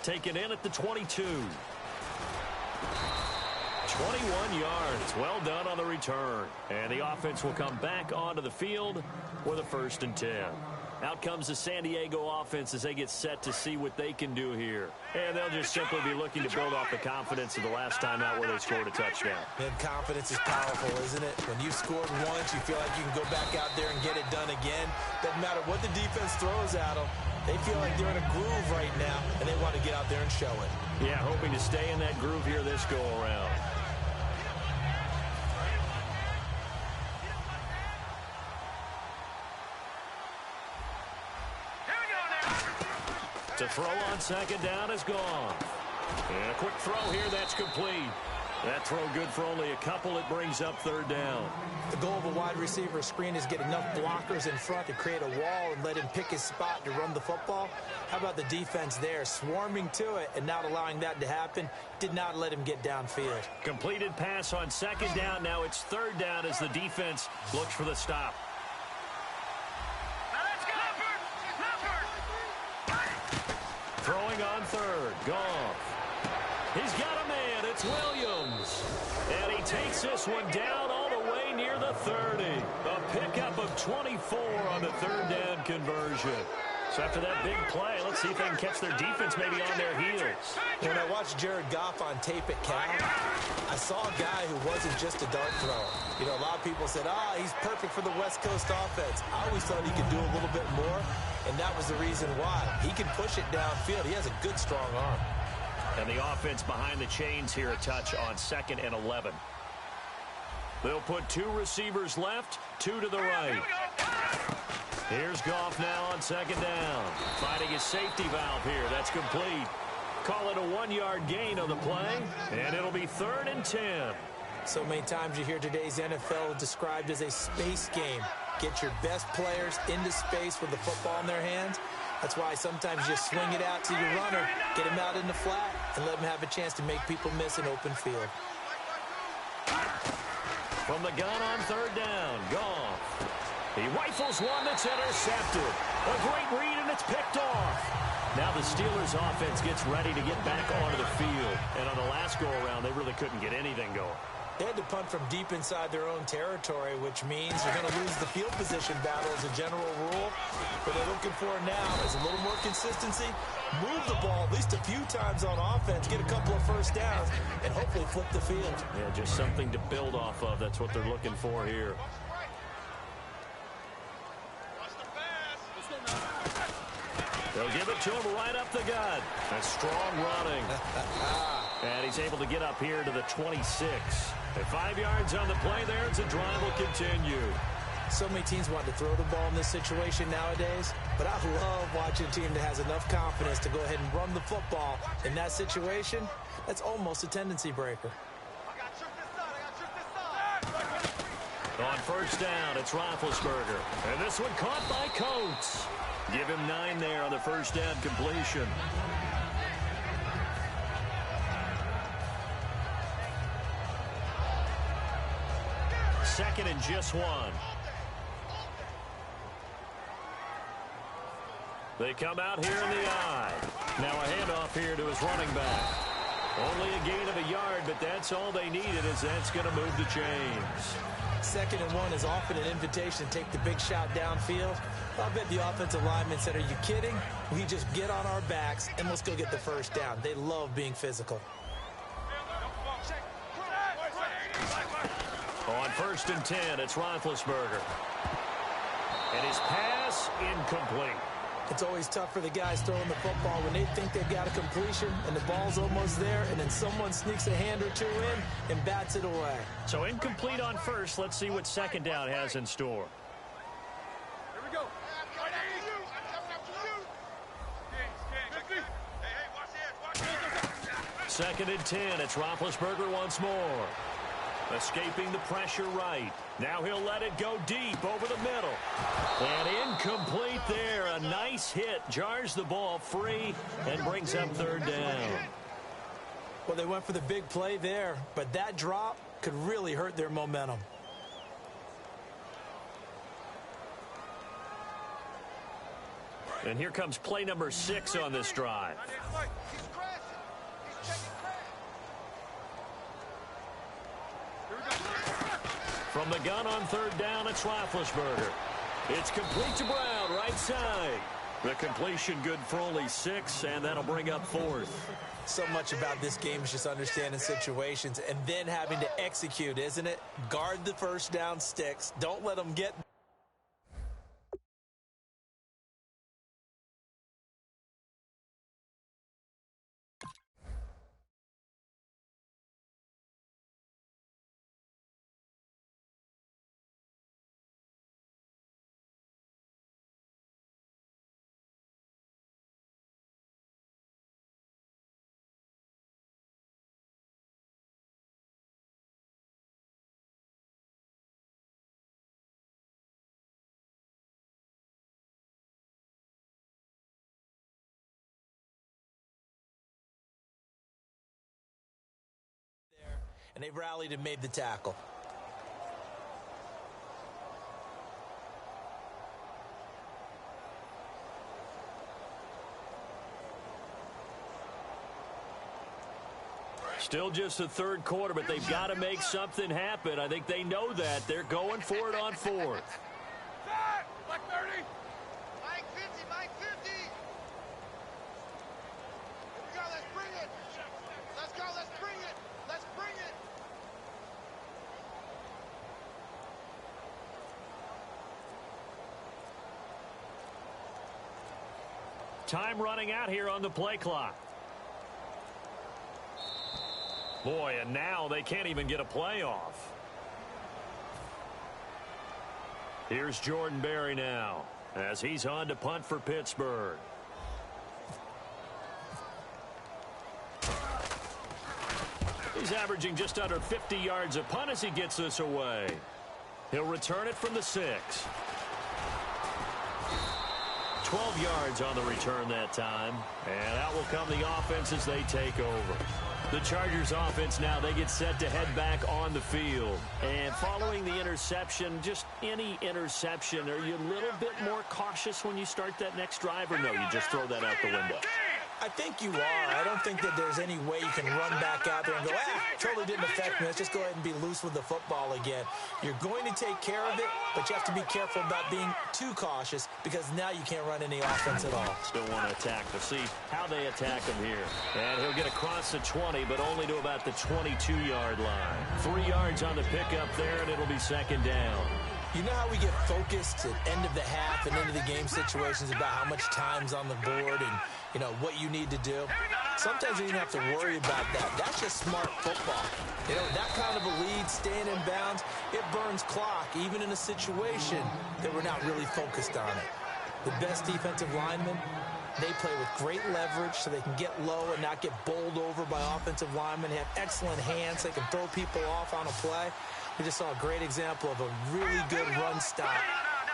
Taken in at the 22. 21 yards. Well done on the return. And the offense will come back onto the field with a 1st and 10. Out comes the San Diego offense as they get set to see what they can do here. And they'll just simply be looking to build off the confidence of the last time out where they scored a touchdown. And confidence is powerful, isn't it? When you've scored once, you feel like you can go back out there and get it done again. Doesn't matter what the defense throws at them. They feel like they're in a groove right now, and they want to get out there and show it. Yeah, hoping to stay in that groove here this go-around. To throw on second down is gone. And a quick throw here, that's complete. That throw good for only a couple. It brings up third down. The goal of a wide receiver screen is get enough blockers in front to create a wall and let him pick his spot to run the football. How about the defense there, swarming to it and not allowing that to happen? Did not let him get downfield. Completed pass on second down. Now it's third down as the defense looks for the stop. Throwing on third. Goff. He's got a man. It's Williams. And he takes this one down all the way near the 30. A pickup of 24 on the third down conversion. So after that big play, let's see if they can catch their defense maybe on their heels. When I watched Jared Goff on tape at Cal, I saw a guy who wasn't just a dart thrower. You know, a lot of people said, he's perfect for the West Coast offense. I always thought he could do a little bit more, and that was the reason why. He can push it downfield. He has a good, strong arm. And the offense behind the chains here, a touch on 2nd and 11. They'll put 2 receivers left, 2 to the right. Here's Goff now on second down. Finding his safety valve here. That's complete. Call it a 1-yard gain on the play, and it'll be 3rd and 10. So many times you hear today's NFL described as a space game. Get your best players into space with the football in their hands. That's why sometimes you swing it out to your runner, get him out in the flat, and let him have a chance to make people miss an open field. From the gun on third down, Goff. He rifles one that's intercepted. A great read, and it's picked off. Now the Steelers offense gets ready to get back onto the field. And on the last go-around, they really couldn't get anything going. They had to punt from deep inside their own territory, which means you're going to lose the field position battle as a general rule. What they're looking for now is a little more consistency, move the ball at least a few times on offense, get a couple of first downs, and hopefully flip the field. Yeah, just something to build off of. That's what they're looking for here. They'll give it to him right up the gut. That's strong running. And he's able to get up here to the 26. At 5 yards on the play there, as the drive will continue. So many teams want to throw the ball in this situation nowadays, but I love watching a team that has enough confidence to go ahead and run the football. In that situation, that's almost a tendency breaker. On first down, it's Roethlisberger. And this one caught by Coates. Give him 9 there on the first down completion. Second and just 1. They come out here in the eye. Now a handoff here to his running back. Only a gain of a yard, but that's all they needed, as that's going to move the chains. 2nd and 1 is often an invitation to take the big shot downfield. I bet the offensive linemen said, are you kidding? We just get on our backs and let's go get the first down. They love being physical. On 1st and 10, it's Roethlisberger. And his pass incomplete. It's always tough for the guys throwing the football when they think they've got a completion and the ball's almost there, and then someone sneaks a hand or two in and bats it away. So incomplete on first. Let's see what second down has in store. Here we go. Second and 10. It's Roethlisberger once more. Escaping the pressure right. Now he'll let it go deep over the middle. And incomplete there. A nice hit. Jars the ball free and brings up third down. Well, they went for the big play there, but that drop could really hurt their momentum. And here comes play number 6 on this drive. From the gun on third down, it's Roethlisberger. It's complete to Brown, right side. The completion good for only 6, and that'll bring up fourth. So much about this game is just understanding situations and then having to execute, isn't it? Guard the first down sticks. Don't let them get... And they rallied and made the tackle. Still just the third quarter, but they've got to make something happen. I think they know that. They're going for it on fourth. Black 30. Mike 50, Mike 50. Here we go, let's bring it. Let's go, let's bring it. Let's bring it. Time running out here on the play clock. Boy, and now they can't even get a play off. Here's Jordan Berry now as he's on to punt for Pittsburgh. He's averaging just under 50 yards a punt as he gets this away. He'll return it from the 6. 12 yards on the return that time. And out will come the offense as they take over. The Chargers offense now, they get set to head back on the field. And following the interception, just any interception, are you a little bit more cautious when you start that next drive, or no, you just throw that out the window? I think you are. I don't think that there's any way you can run back out there and go, totally didn't affect me. Let's just go ahead and be loose with the football again. You're going to take care of it, but you have to be careful about being too cautious because now you can't run any offense at all. Still want to attack. We'll see how they attack him here. And he'll get across the 20, but only to about the 22-yard line. 3 yards on the pickup there, and it'll be second down. You know how we get focused at end of the half and into the game situations about how much time's on the board and, you know, what you need to do? Sometimes you don't have to worry about that. That's just smart football. You know, that kind of a lead, staying in bounds, it burns clock, even in a situation that we're not really focused on it. The best defensive linemen, they play with great leverage so they can get low and not get bowled over by offensive linemen. They have excellent hands. They can throw people off on a play. We just saw a great example of a really good run stop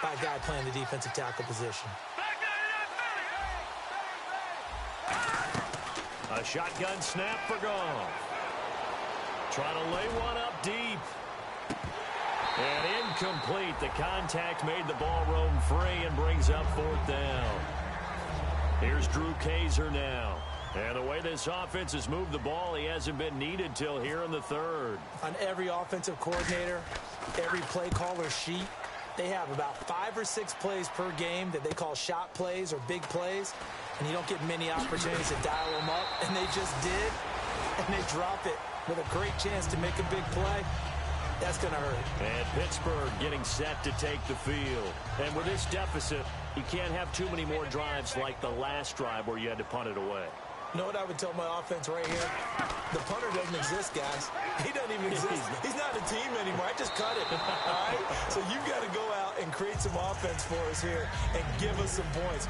by a guy playing the defensive tackle position. A shotgun snap for Goff. Trying to lay one up deep. And incomplete. The contact made the ball roam free and brings up fourth down. Here's Drew Kaiser now. And the way this offense has moved the ball, he hasn't been needed till here in the third. On every offensive coordinator, every play caller sheet, they have about 5 or 6 plays per game that they call shot plays or big plays. And you don't get many opportunities to dial them up. And they just did. And they drop it with a great chance to make a big play. That's going to hurt. And Pittsburgh getting set to take the field. And with this deficit, you can't have too many more drives like the last drive where you had to punt it away. You know what I would tell my offense right here? The punter doesn't exist, guys. He doesn't even exist. He's not a team anymore. I just cut it, all right? So you've got to go out and create some offense for us here and give us some points.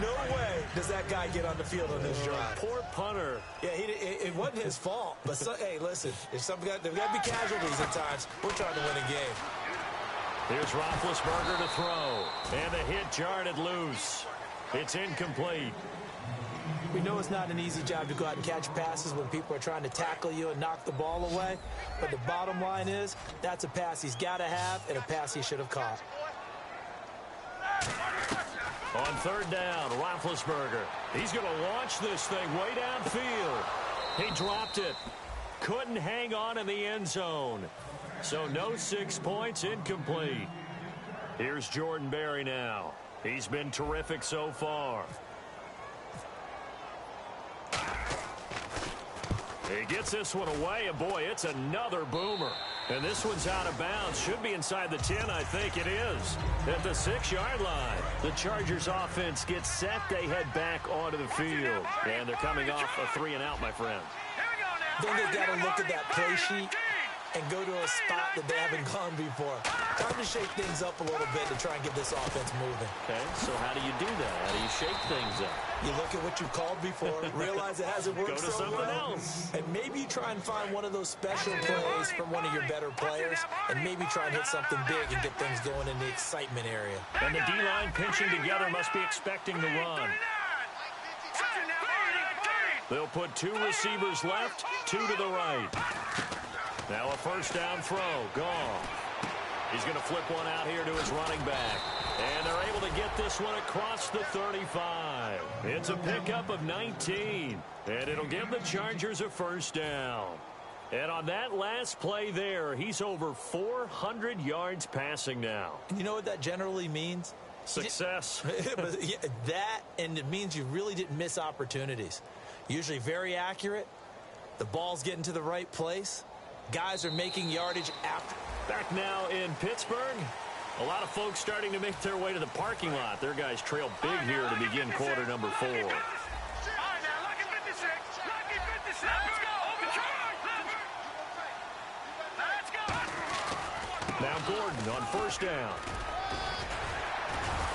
No way does that guy get on the field on this drive. Poor punter. Yeah, it wasn't his fault. But, hey, listen, there's got to be casualties at times. We're trying to win a game. Here's Roethlisberger to throw. And the hit jarred it loose. It's incomplete. We know it's not an easy job to go out and catch passes when people are trying to tackle you and knock the ball away. But the bottom line is, that's a pass he's got to have and a pass he should have caught. On third down, Roethlisberger. He's going to launch this thing way downfield. He dropped it. Couldn't hang on in the end zone. So no 6 points, incomplete. Here's Jordan Berry now. He's been terrific so far. He gets this one away, and boy, it's another boomer. And this one's out of bounds. Should be inside the 10, I think it is. At the 6-yard line, the Chargers offense gets set. They head back onto the field. And they're coming off a 3-and-out, my friend. Then they've got to look at that play sheet and go to a spot that they haven't gone before. Time to shake things up a little bit to try and get this offense moving. Okay, so how do you do that? How do you shake things up? You look at what you've called before, realize it hasn't worked Go to so something well, else. and maybe try and find one of those special plays from one of your better players, and maybe try and hit something big and get things going in the excitement area. And the D-line pinching together must be expecting the run. They'll put 2 receivers left, 2 to the right. Now a first down throw, gone. He's going to flip one out here to his running back. And they're able to get this one across the 35. It's a pickup of 19. And it'll give the Chargers a first down. And on that last play there, he's over 400 yards passing now. And you know what that generally means? Success. That, and it means you really didn't miss opportunities. Usually very accurate. The ball's getting to the right place. Guys are making yardage after. Back now in Pittsburgh. A lot of folks starting to make their way to the parking lot. Their guys trail big here to begin quarter number 4. All right, now, lucky 56. Lucky 56. Let's go. Let's go. Now Gordon on first down.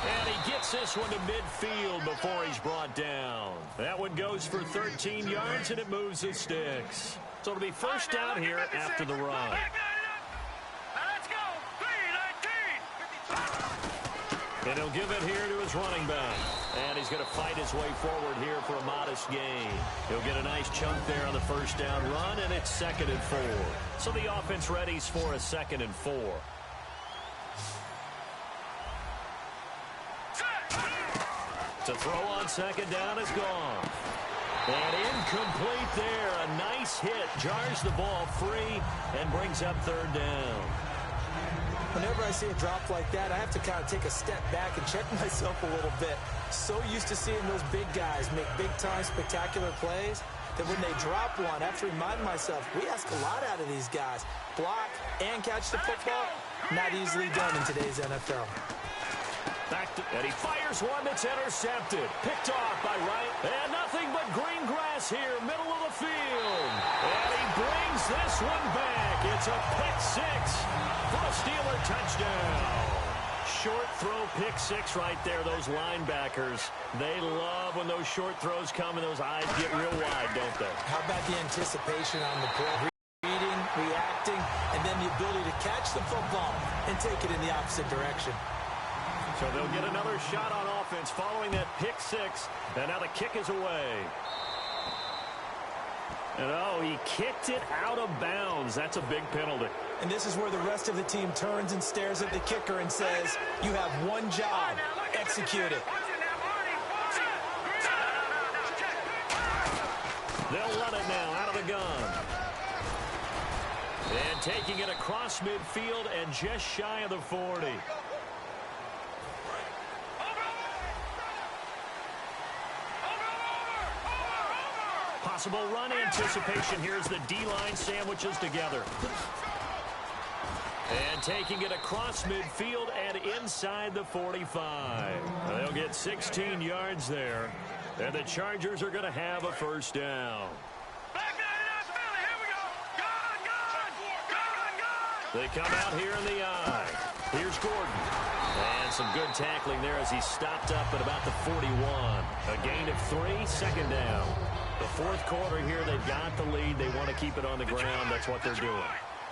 And he gets this one to midfield before he's brought down. That one goes for 13 yards, and it moves the sticks. So it'll be first down here after the run. Let's go. 3-19. And he'll give it here to his running back. And he's going to fight his way forward here for a modest gain. He'll get a nice chunk there on the first down run, and it's 2nd and 4. So the offense readies for a 2nd and 4. To throw on second down is gone. And incomplete there. A nice hit. Jars the ball free and brings up third down. Whenever I see a drop like that, I have to kind of take a step back and check myself a little bit. So used to seeing those big guys make big-time spectacular plays that when they drop one, I have to remind myself, we ask a lot out of these guys. Block and catch the football, not easily done in today's NFL. And he fires one that's intercepted. Picked off by Wright. And nothing but green grass here, middle of the field. And he brings this one back. It's a pick 6 for a Steeler touchdown. Short throw pick 6 right there. Those linebackers, they love when those short throws come and those eyes get real wide, don't they? How about the anticipation on the play? Reading, reacting, and then the ability to catch the football and take it in the opposite direction. So they'll get another shot on offense following that pick 6. And now the kick is away. And oh, he kicked it out of bounds. That's a big penalty. And this is where the rest of the team turns and stares at the kicker and says, you have one job, execute it. They'll run it now out of the gun. And taking it across midfield and just shy of the 40. Possible run anticipation. Here's the D-line sandwiches together. And taking it across midfield and inside the 45. They'll get 16 yards there. And the Chargers are going to have a first down. They come out here in the eye. Here's Gordon. And some good tackling there as he stopped up at about the 41. A gain of 3, second down. The fourth quarter here, they've got the lead. They want to keep it on the ground. That's what they're doing.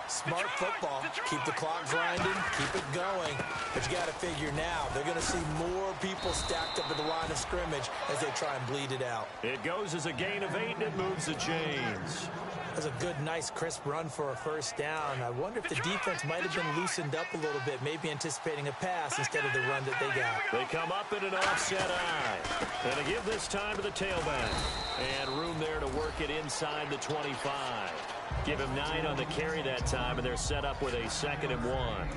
Smart football. Keep the clock grinding. Keep it going. But you got to figure now, they're going to see more people stacked up at the line of scrimmage as they try and bleed it out. It goes as a gain of 8, and it moves the chains. That's a good, nice, crisp run for a first down. I wonder if the defense might have been loosened up a little bit, maybe anticipating a pass instead of the run that they got. They come up in an offset eye. And they give this time to the tailback. And room there to work it inside the 25. Give him 9 on the carry that time, and they're set up with a 2nd and 1.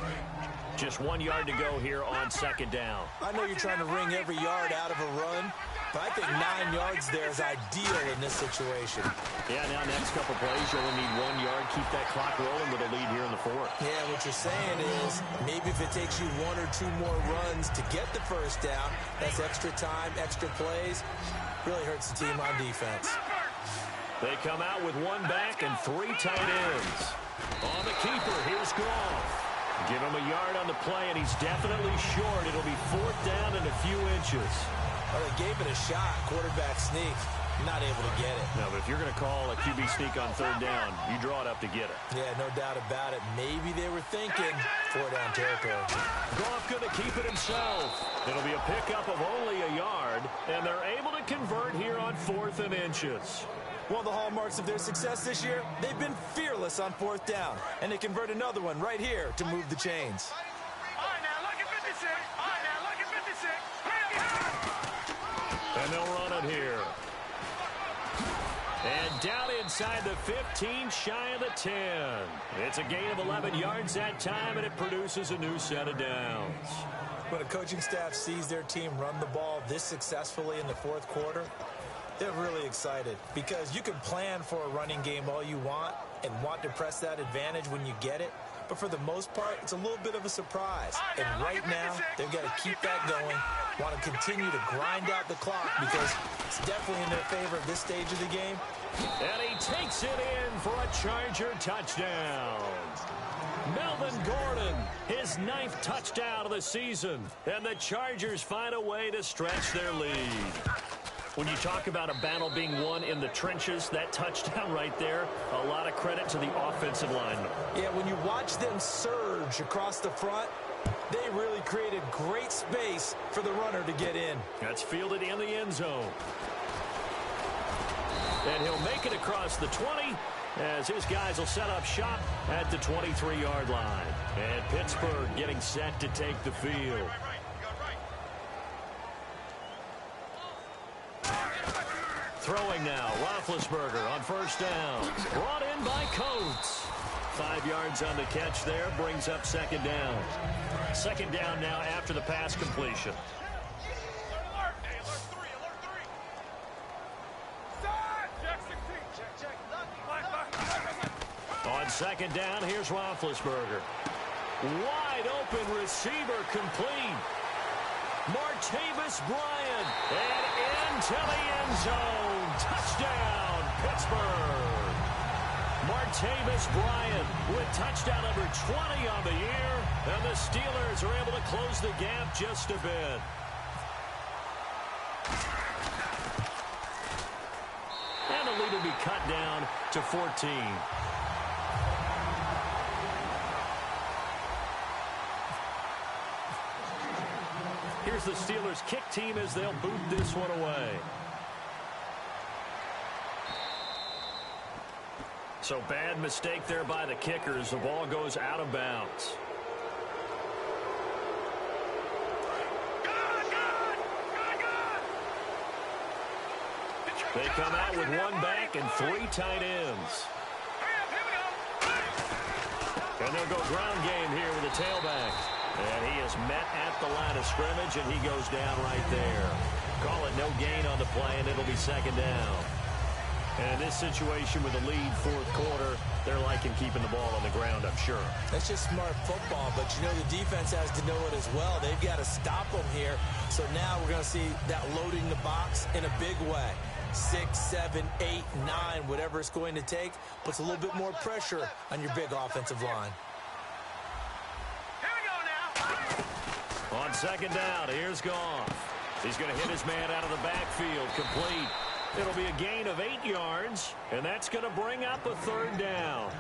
Just 1 yard to go here on second down. I know you're trying to wring every yard out of a run, but I think 9 yards there is ideal in this situation. Yeah, now next couple plays, you only need 1 yard. Keep that clock rolling with a lead here in the fourth. Yeah, what you're saying is maybe if it takes you 1 or 2 more runs to get the first down, that's extra time, extra plays. Really hurts the team on defense. They come out with 1 back and 3 tight ends. On the keeper, here's Goff. Give him a yard on the play, and he's definitely short. It'll be 4th down and a few inches. Well, they gave it a shot, quarterback sneak. Not able to get it. No, but if you're going to call a QB sneak on 3rd down, you draw it up to get it. Yeah, no doubt about it. Maybe they were thinking 4 down territory. Goff going to keep it himself. It'll be a pickup of only a yard, and they're able to convert here on 4th and inches. One of the hallmarks of their success this year, they've been fearless on 4th down, and they convert another one right here to move the chains. All right, now, look at 56. All right, now, look at 56. And they'll run it here. And down inside the 15, shy of the 10. It's a gain of 11 yards that time, and it produces a new set of downs. When a coaching staff sees their team run the ball this successfully in the fourth quarter, they're really excited because you can plan for a running game all you want and want to press that advantage when you get it. But for the most part, it's a little bit of a surprise. And right now, they've got to keep that going, want to continue to grind out the clock because it's definitely in their favor at this stage of the game. And he takes it in for a Charger touchdown. Melvin Gordon, his 9th touchdown of the season. And the Chargers find a way to stretch their lead. When you talk about a battle being won in the trenches, that touchdown right there, a lot of credit to the offensive linemen. Yeah, when you watch them surge across the front, they really created great space for the runner to get in. That's fielded in the end zone. And he'll make it across the 20 as his guys will set up shop at the 23-yard line. And Pittsburgh getting set to take the field. Throwing now, Roethlisberger on first down. Brought in by Coates. 5 yards on the catch there, brings up second down. Second down now after the pass completion. On second down, here's Roethlisberger. Wide open receiver complete. Martavis Bryant, and into the end zone. Touchdown, Pittsburgh. Martavis Bryant with touchdown number 20 on the year, and the Steelers are able to close the gap just a bit. And the lead will be cut down to 14. Here's the Steelers kick team as they'll boot this one away. So bad mistake there by the kickers. The ball goes out of bounds. They come out with 1 back and 3 tight ends. And they'll go ground game here with the tailback. And he is met at the line of scrimmage, and he goes down right there. Call it no gain on the play, and it'll be second down. And in this situation with the lead fourth quarter, they're liking keeping the ball on the ground, I'm sure. That's just smart football, but you know the defense has to know it as well. They've got to stop them here. So now we're going to see that loading the box in a big way. 6, 7, 8, 9, whatever it's going to take, puts a little bit more pressure on your big offensive line. Here we go now. On second down, here's Goff. He's going to hit his man out of the backfield, complete. It'll be a gain of 8 yards, and that's going to bring up a third down.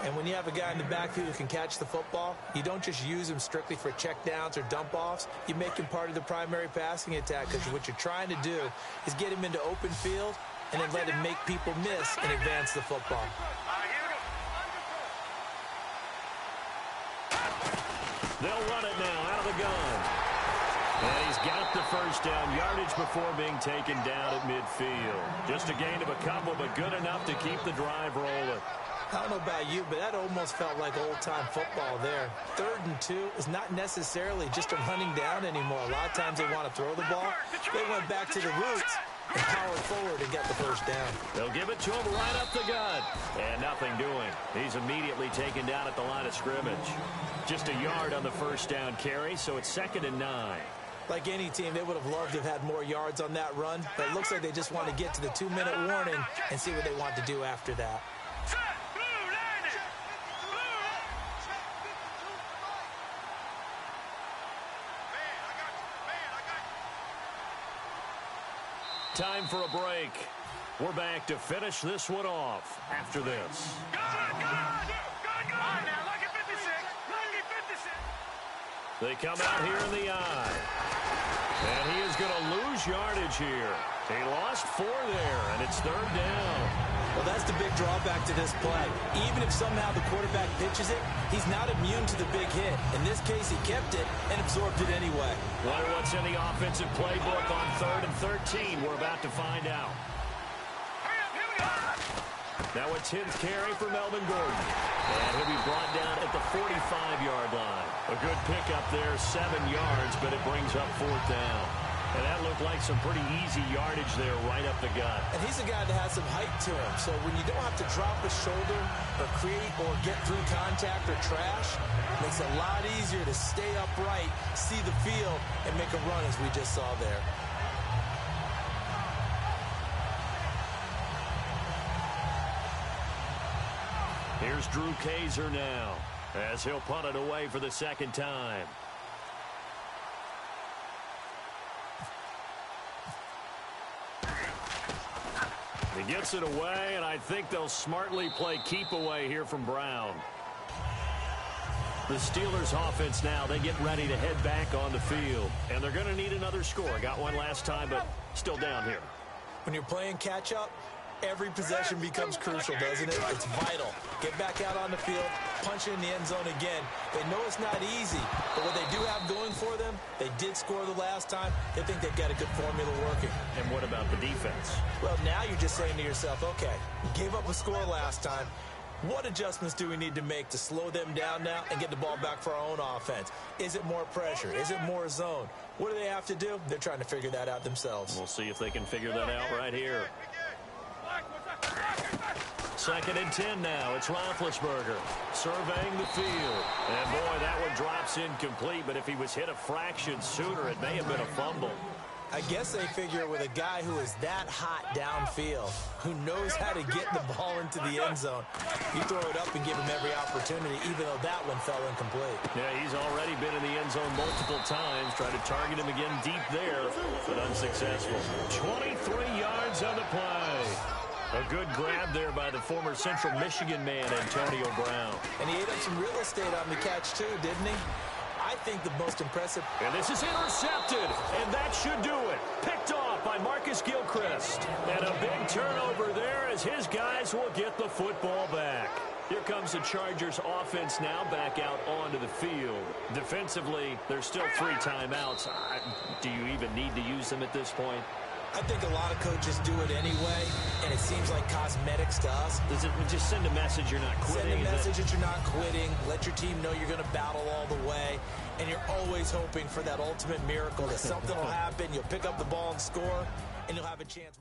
And when you have a guy in the backfield who can catch the football, you don't just use him strictly for checkdowns or dump-offs. You make him part of the primary passing attack, because what you're trying to do is get him into open field and then let him make people miss and advance the football. They'll run it now out of the gun. And he's got the first down, yardage before being taken down at midfield. Just a gain of a couple, but good enough to keep the drive rolling. I don't know about you, but that almost felt like old-time football there. 3rd and 2 is not necessarily just a running down anymore. A lot of times they want to throw the ball. They went back to the roots and powered forward and got the first down. They'll give it to him right up the gut. And nothing doing. He's immediately taken down at the line of scrimmage. Just a yard on the first down carry, so it's 2nd and 9. Like any team, they would have loved to have had more yards on that run, but it looks like they just want to get to the 2-minute warning and see what they want to do after that. Time for a break. We're back to finish this one off after this. They come out here in the eye. And he is going to lose yardage here. He lost 4 there, and it's 3rd down. Well, that's the big drawback to this play. Even if somehow the quarterback pitches it, he's not immune to the big hit. In this case, he kept it and absorbed it anyway. Wonder what's in the offensive playbook on 3rd and 13. We're about to find out. Now a 10th carry for Melvin Gordon. And he'll be brought down at the 45-yard line. A good pickup there, 7 yards, but it brings up 4th down. And that looked like some pretty easy yardage there right up the gut. And he's a guy that has some height to him. So when you don't have to drop a shoulder or create or get through contact or trash, it makes it a lot easier to stay upright, see the field, and make a run as we just saw there. Here's Drew Kaiser now as he'll punt it away for the 2nd time. He gets it away, and I think they'll smartly play keep away here from Brown. The Steelers offense now, they get ready to head back on the field. And they're going to need another score. Got one last time, but still down here. When you're playing catch-up, every possession becomes crucial, doesn't it? It's vital. Get back out on the field, punch it in the end zone again. They know it's not easy, but what they do have going for them, they did score the last time. They think they've got a good formula working. And what about the defense? Well, now you're just saying to yourself, okay, we gave up a score last time. What adjustments do we need to make to slow them down now and get the ball back for our own offense? Is it more pressure? Is it more zone? What do they have to do? They're trying to figure that out themselves. We'll see if they can figure that out right here. 2nd and 10 now. It's Roethlisberger surveying the field. And, boy, that one drops incomplete. But if he was hit a fraction sooner, it may have been a fumble. I guess they figure with a guy who is that hot downfield, who knows how to get the ball into the end zone, you throw it up and give him every opportunity, even though that one fell incomplete. Yeah, he's already been in the end zone multiple times. Tried to target him again deep there, but unsuccessful. 23 yards on the play. A good grab there by the former Central Michigan man, Antonio Brown. And he ate up some real estate on the catch, too, didn't he? I think the most impressive... And this is intercepted, and that should do it. Picked off by Marcus Gilchrist. And a big turnover there as his guys will get the football back. Here comes the Chargers offense now back out onto the field. Defensively, there's still 3 timeouts. Do you even need to use them at this point? I think a lot of coaches do it anyway, and it seems like cosmetics to us. Does it just send a message you're not quitting? Send a message that you're not quitting. Let your team know you're going to battle all the way, and you're always hoping for that ultimate miracle, that something will happen, you'll pick up the ball and score, and you'll have a chance.